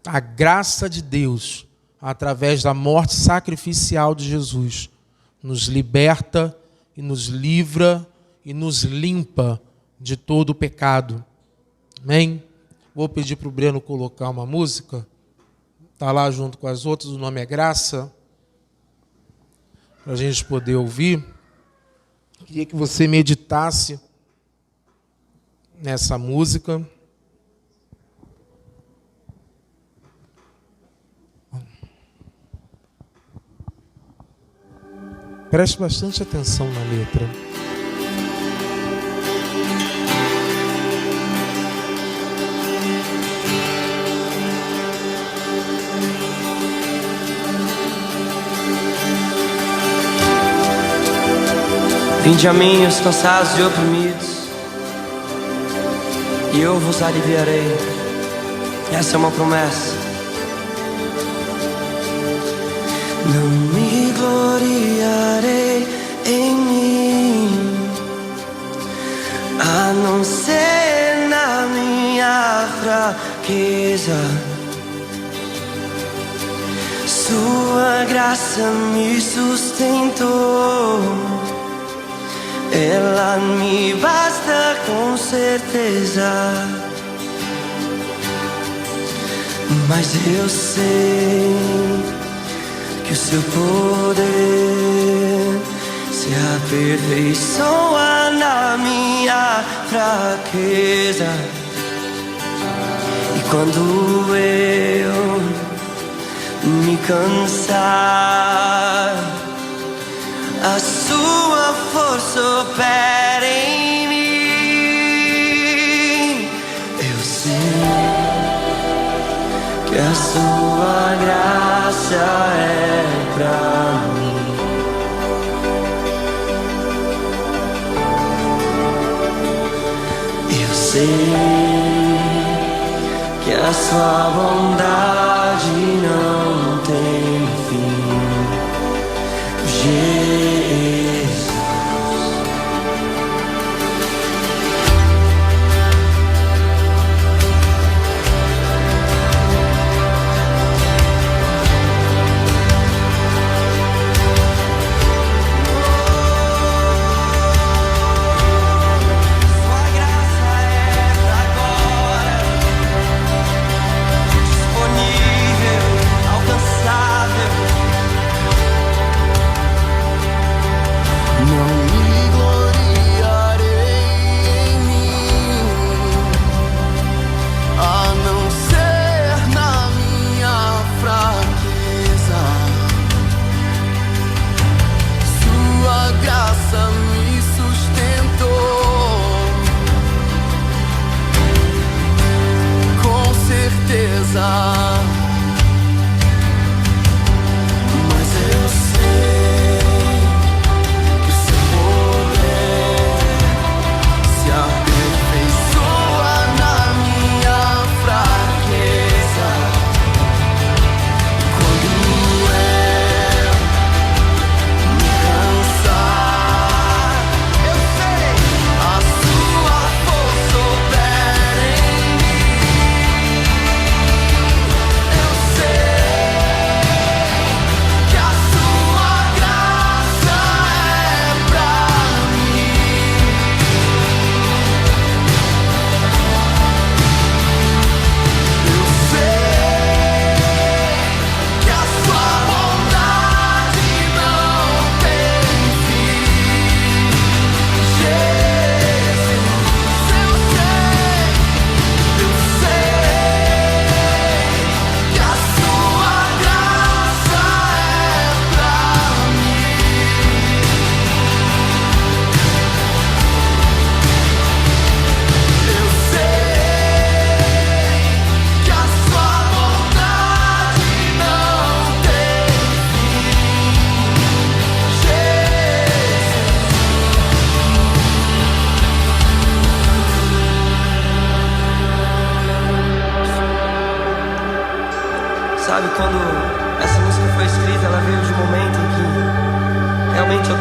A graça de Deus, através da morte sacrificial de Jesus, nos liberta e nos livra e nos limpa de todo o pecado. Amém? Vou pedir para o Breno colocar uma música. Está lá junto com as outras, o nome é Graça. Para a gente poder ouvir. Queria que você meditasse nessa música. Preste bastante atenção na letra. Vinde a mim os cansados e oprimidos, e eu vos aliviarei. Essa é uma promessa. Não me gloriarei em mim, a não ser na minha fraqueza. Sua graça me sustentou, ela me basta com certeza. Mas eu sei que o seu poder se aperfeiçoa na minha fraqueza. E quando eu me cansar, a sua força opera em mim. Eu sei que a sua graça é pra mim. Eu sei que a sua bondade não tem fim.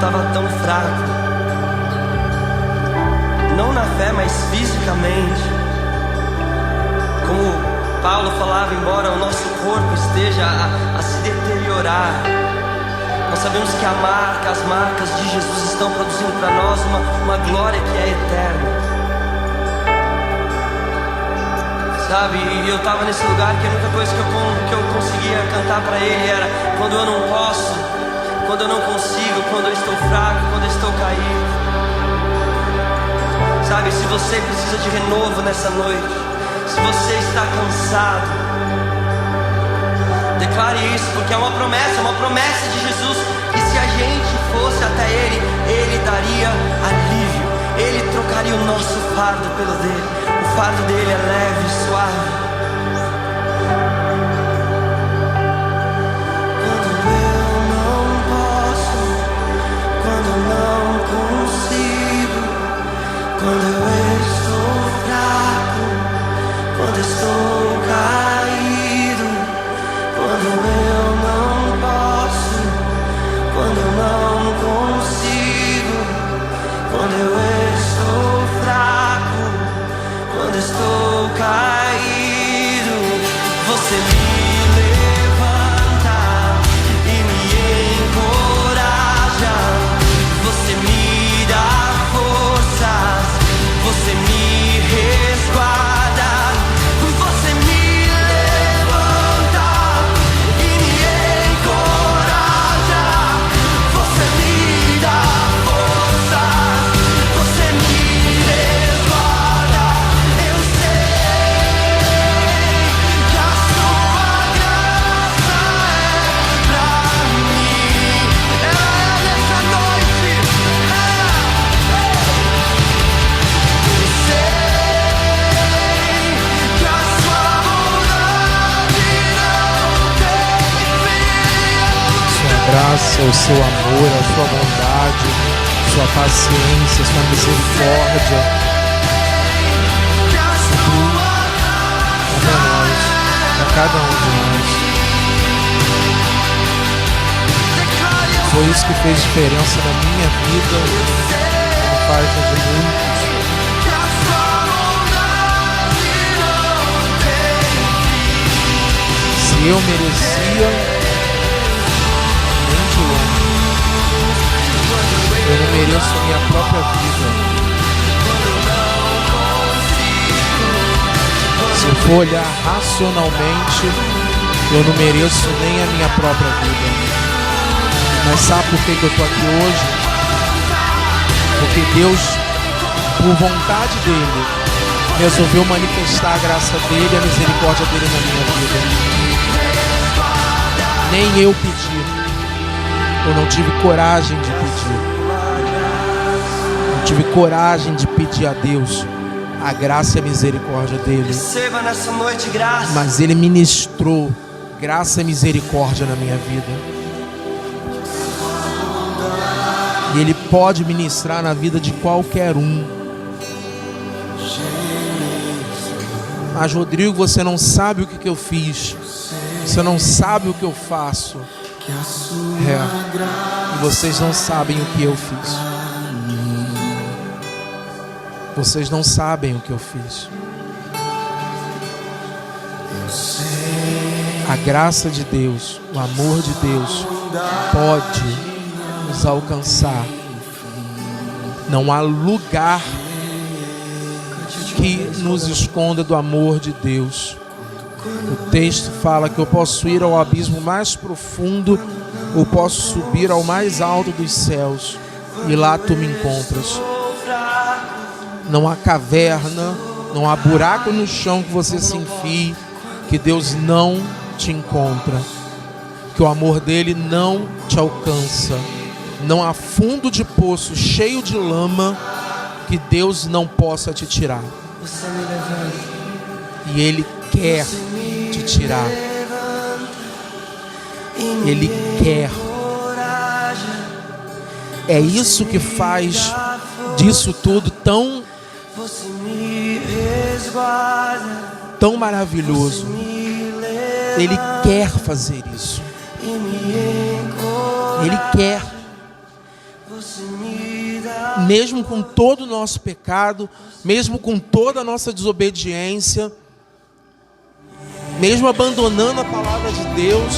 estava tão fraco, não na fé, mas fisicamente. Como Paulo falava, embora o nosso corpo esteja a se deteriorar, nós sabemos que as marcas de Jesus estão produzindo para nós uma glória que é eterna. Sabe, e eu estava nesse lugar que a única coisa que eu conseguia cantar para Ele era: quando eu não posso, quando eu não consigo, quando eu estou fraco, quando eu estou caído. Sabe, se você precisa de renovo nessa noite, se você está cansado, declare isso, porque é uma promessa de Jesus, que se a gente fosse até Ele, Ele daria alívio, Ele trocaria o nosso fardo pelo dele. O fardo dele é leve e suave. Quando eu não posso, quando eu não consigo, quando eu estou fraco, quando estou caído, quando eu não posso, quando eu não consigo, quando eu estou fraco, quando estou caído, você me levanta e me encoraja, você me dá forças, você me resguarda, você me levanta e me encoraja, você me dá forças, você me resguarda. Eu sei que a sua graça é pra mim. Ela é nessa noite. Eu sei que a sua bondade não tem fim. Sua graça, o seu amor, a sua bondade, sua paciência, sua misericórdia é para nós, para cada um de nós. Foi isso que fez diferença na minha vida, como faz na de muitos. Se eu merecia, nem de longe. Eu não mereço a minha própria vida. Se eu for olhar racionalmente, eu não mereço nem a minha própria vida. Mas sabe por que eu estou aqui hoje? Porque Deus, por vontade dEle, resolveu manifestar a graça dEle e a misericórdia dEle na minha vida. Nem eu pedi. Eu não tive coragem de pedir. Não tive coragem de pedir a Deus a graça e a misericórdia dEle. Receba nessa noite graça. Mas Ele ministrou graça e misericórdia na minha vida. E Ele pode ministrar na vida de qualquer um. Mas Rodrigo, você não sabe o que eu fiz. Você não sabe o que eu faço. E vocês não sabem o que eu fiz. Vocês não sabem o que eu fiz. A graça de Deus, o amor de Deus pode nos alcançar. Não há lugar que nos esconda do amor de Deus. O texto fala que eu posso ir ao abismo mais profundo, ou posso subir ao mais alto dos céus, e lá tu me encontras. Não há caverna, não há buraco no chão que você se enfie, que Deus não te encontra, que o amor dele não te alcança. Não há fundo de poço cheio de lama que Deus não possa te tirar. E Ele quer te tirar. Ele quer. É isso que faz disso tudo tão maravilhoso. Ele quer fazer isso. Ele quer. mesmo com todo o nosso pecado, mesmo com toda a nossa desobediência, mesmo abandonando a palavra de Deus,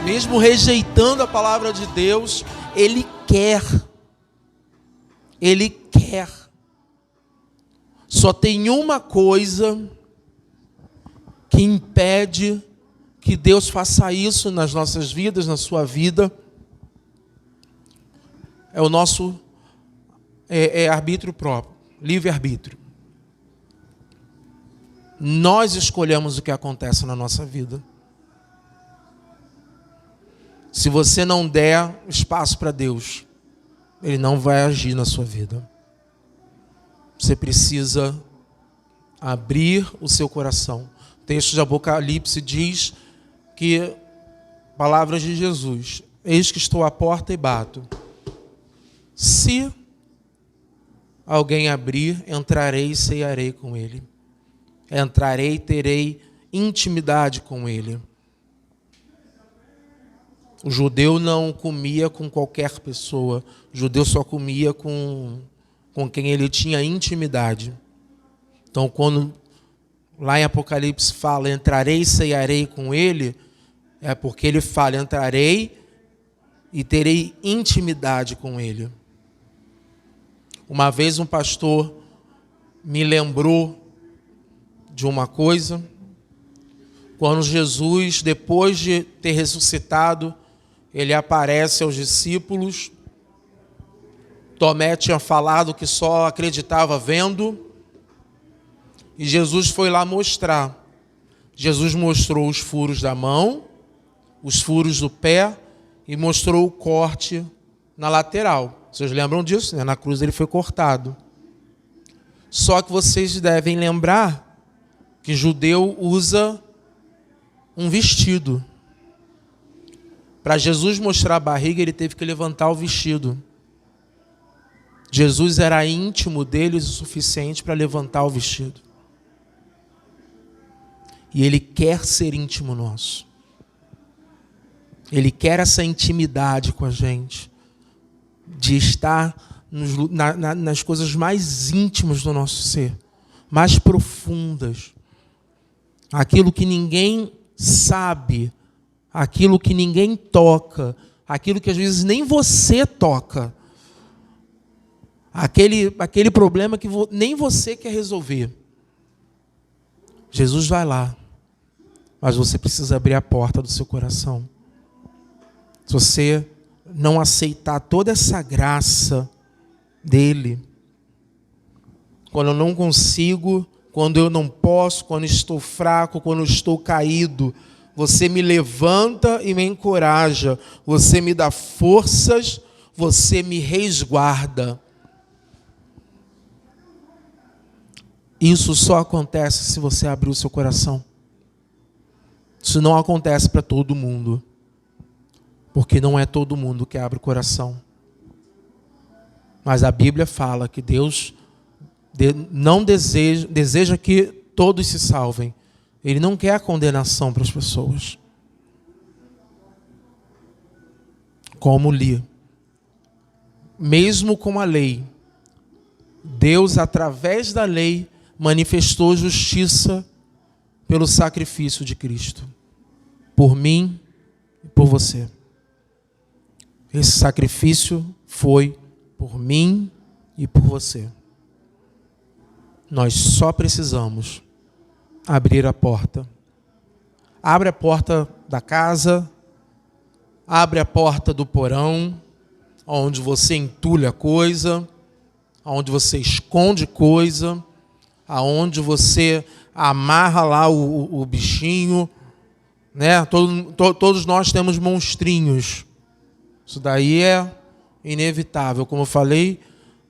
mesmo rejeitando a palavra de Deus, Ele quer. Ele quer. Só tem uma coisa que impede que Deus faça isso nas nossas vidas, na sua vida. É o nosso arbítrio próprio, livre-arbítrio. Nós escolhemos o que acontece na nossa vida. Se você não der espaço para Deus, Ele não vai agir na sua vida. Você precisa abrir o seu coração. O texto de Apocalipse diz que, palavras de Jesus, eis que estou à porta e bato. Se alguém abrir, entrarei e cearei com ele. Entrarei e terei intimidade com ele. O judeu não comia com qualquer pessoa. O judeu só comia com quem ele tinha intimidade. Então, quando lá em Apocalipse fala, entrarei e cearei com ele, é porque ele fala, entrarei e terei intimidade com ele. Uma vez um pastor me lembrou de uma coisa, quando Jesus, depois de ter ressuscitado, ele aparece aos discípulos. Tomé tinha falado que só acreditava vendo, e Jesus foi lá mostrar. Jesus mostrou os furos da mão, os furos do pé, e mostrou o corte na lateral. Vocês lembram disso, né? Na cruz ele foi cortado. Só que vocês devem lembrar que judeu usa um vestido. Para Jesus mostrar a barriga, ele teve que levantar o vestido. Jesus era íntimo deles o suficiente para levantar o vestido. E Ele quer ser íntimo nosso. Ele quer essa intimidade com a gente, de estar nas coisas mais íntimas do nosso ser, mais profundas. Aquilo que ninguém sabe, aquilo que ninguém toca, aquilo que às vezes nem você toca, aquele problema que nem você quer resolver. Jesus vai lá, mas você precisa abrir a porta do seu coração. Se você não aceitar toda essa graça dele, quando eu não consigo, quando eu não posso, quando estou fraco, quando estou caído, você me levanta e me encoraja, você me dá forças, você me resguarda. Isso só acontece se você abrir o seu coração. Isso não acontece para todo mundo, porque não é todo mundo que abre o coração. Mas a Bíblia fala que Deus não deseja que todos se salvem. Ele não quer a condenação para as pessoas. Como li, mesmo com a lei, Deus, através da lei, manifestou justiça pelo sacrifício de Cristo, por mim e por você. Esse sacrifício foi por mim e por você. Nós só precisamos abrir a porta. Abre a porta da casa, abre a porta do porão, onde você entulha coisa, onde você esconde coisa, aonde você amarra lá o bichinho, né? Todos nós temos monstrinhos. Isso daí é inevitável. Como eu falei,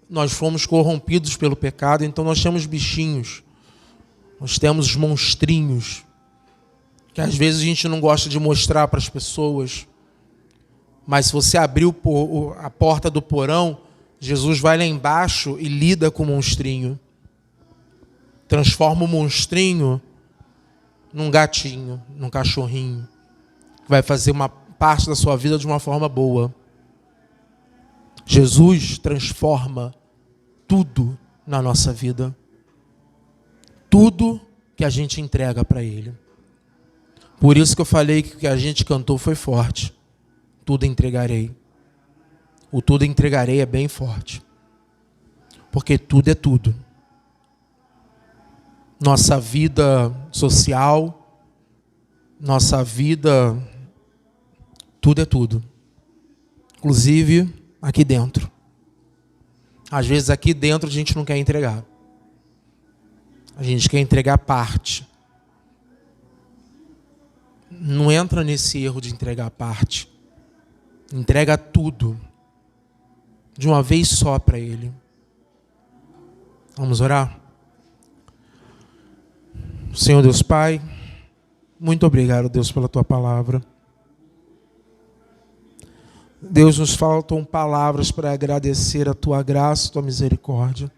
nós fomos corrompidos pelo pecado, então nós temos bichinhos. Nós temos monstrinhos, que às vezes a gente não gosta de mostrar para as pessoas. Mas se você abrir a porta do porão, Jesus vai lá embaixo e lida com o monstrinho. Transforma o monstrinho num gatinho, num cachorrinho, que vai fazer uma parte da sua vida de uma forma boa. Jesus transforma tudo na nossa vida. Tudo que a gente entrega para Ele. Por isso que eu falei que o que a gente cantou foi forte. Tudo entregarei. O tudo entregarei é bem forte. Porque tudo é tudo. Nossa vida social, nossa vida, tudo é tudo. Inclusive aqui dentro. Às vezes aqui dentro a gente não quer entregar. A gente quer entregar parte. Não entra nesse erro de entregar parte. Entrega tudo. De uma vez só para Ele. Vamos orar? Senhor Deus Pai, muito obrigado, Deus, pela Tua palavra. Deus, nos faltam palavras para agradecer a Tua graça, a Tua misericórdia.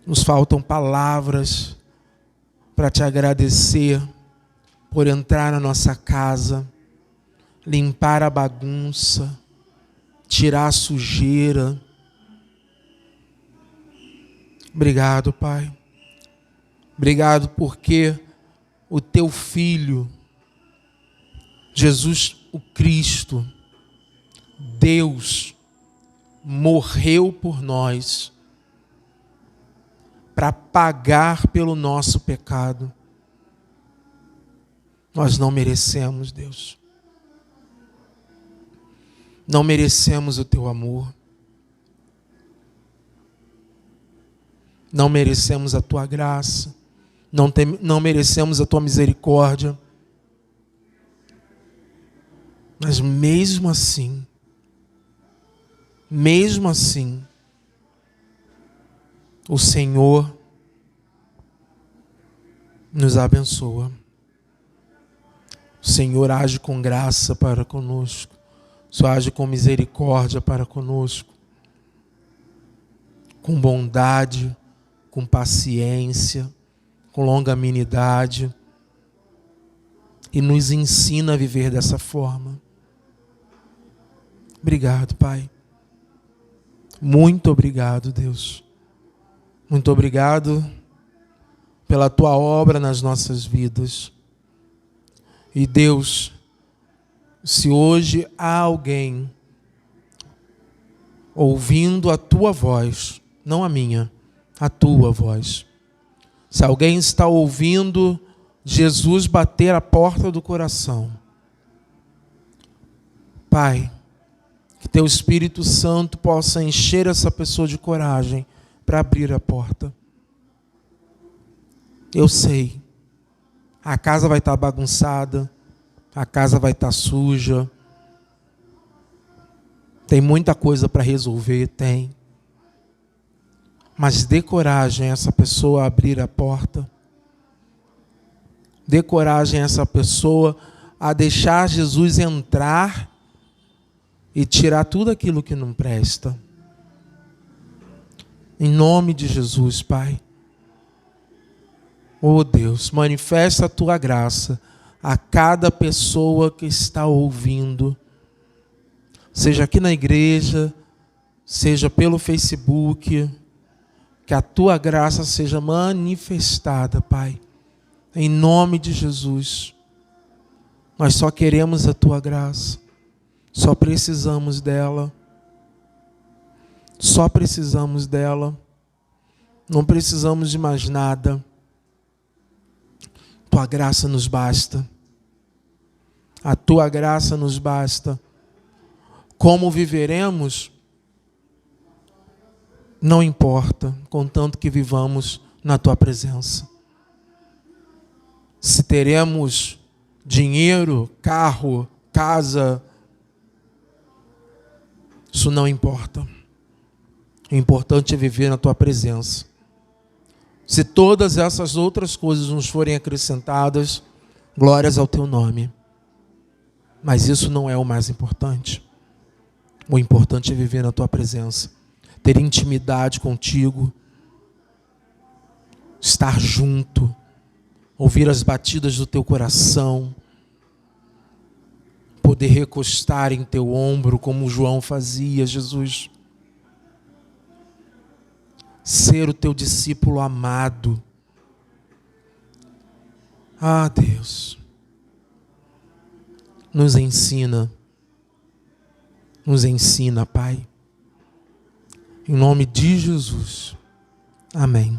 Nos faltam palavras para Te agradecer por entrar na nossa casa, limpar a bagunça, tirar a sujeira. Obrigado, Pai. Obrigado porque o Teu Filho, Jesus o Cristo, Deus, morreu por nós para pagar pelo nosso pecado. Nós não merecemos, Deus. Não merecemos o Teu amor. Não merecemos a Tua graça. Não merecemos a Tua misericórdia. Mas mesmo assim, o Senhor nos abençoa. O Senhor age com graça para conosco. O Senhor age com misericórdia para conosco. Com bondade, com paciência, com longanimidade. E nos ensina a viver dessa forma. Obrigado, Pai. Muito obrigado, Deus. Muito obrigado pela Tua obra nas nossas vidas. E Deus, se hoje há alguém ouvindo a Tua voz, não a minha, a Tua voz. Se alguém está ouvindo Jesus bater a porta do coração, Pai, que Teu Espírito Santo possa encher essa pessoa de coragem para abrir a porta. Eu sei, a casa vai estar bagunçada, a casa vai estar suja, tem muita coisa para resolver, tem. Mas dê coragem a essa pessoa a abrir a porta. Dê coragem a essa pessoa a deixar Jesus entrar e tirar tudo aquilo que não presta. Em nome de Jesus, Pai. Oh Deus, manifesta a Tua graça a cada pessoa que está ouvindo. Seja aqui na igreja, seja pelo Facebook, que a Tua graça seja manifestada, Pai. Em nome de Jesus. Nós só queremos a Tua graça. Só precisamos dela. Só precisamos dela. Não precisamos de mais nada. Tua graça nos basta. A Tua graça nos basta. Como viveremos, não importa, contanto que vivamos na Tua presença. Se teremos dinheiro, carro, casa, isso não importa. O importante é viver na Tua presença. Se todas essas outras coisas nos forem acrescentadas, glórias ao Teu nome. Mas isso não é o mais importante. O importante é viver na Tua presença. Ter intimidade contigo. Estar junto. Ouvir as batidas do Teu coração. poder recostar em teu ombro, como João fazia, Jesus. Ser o teu discípulo amado. Ah, Deus, nos ensina, Pai. Em nome de Jesus. Amém.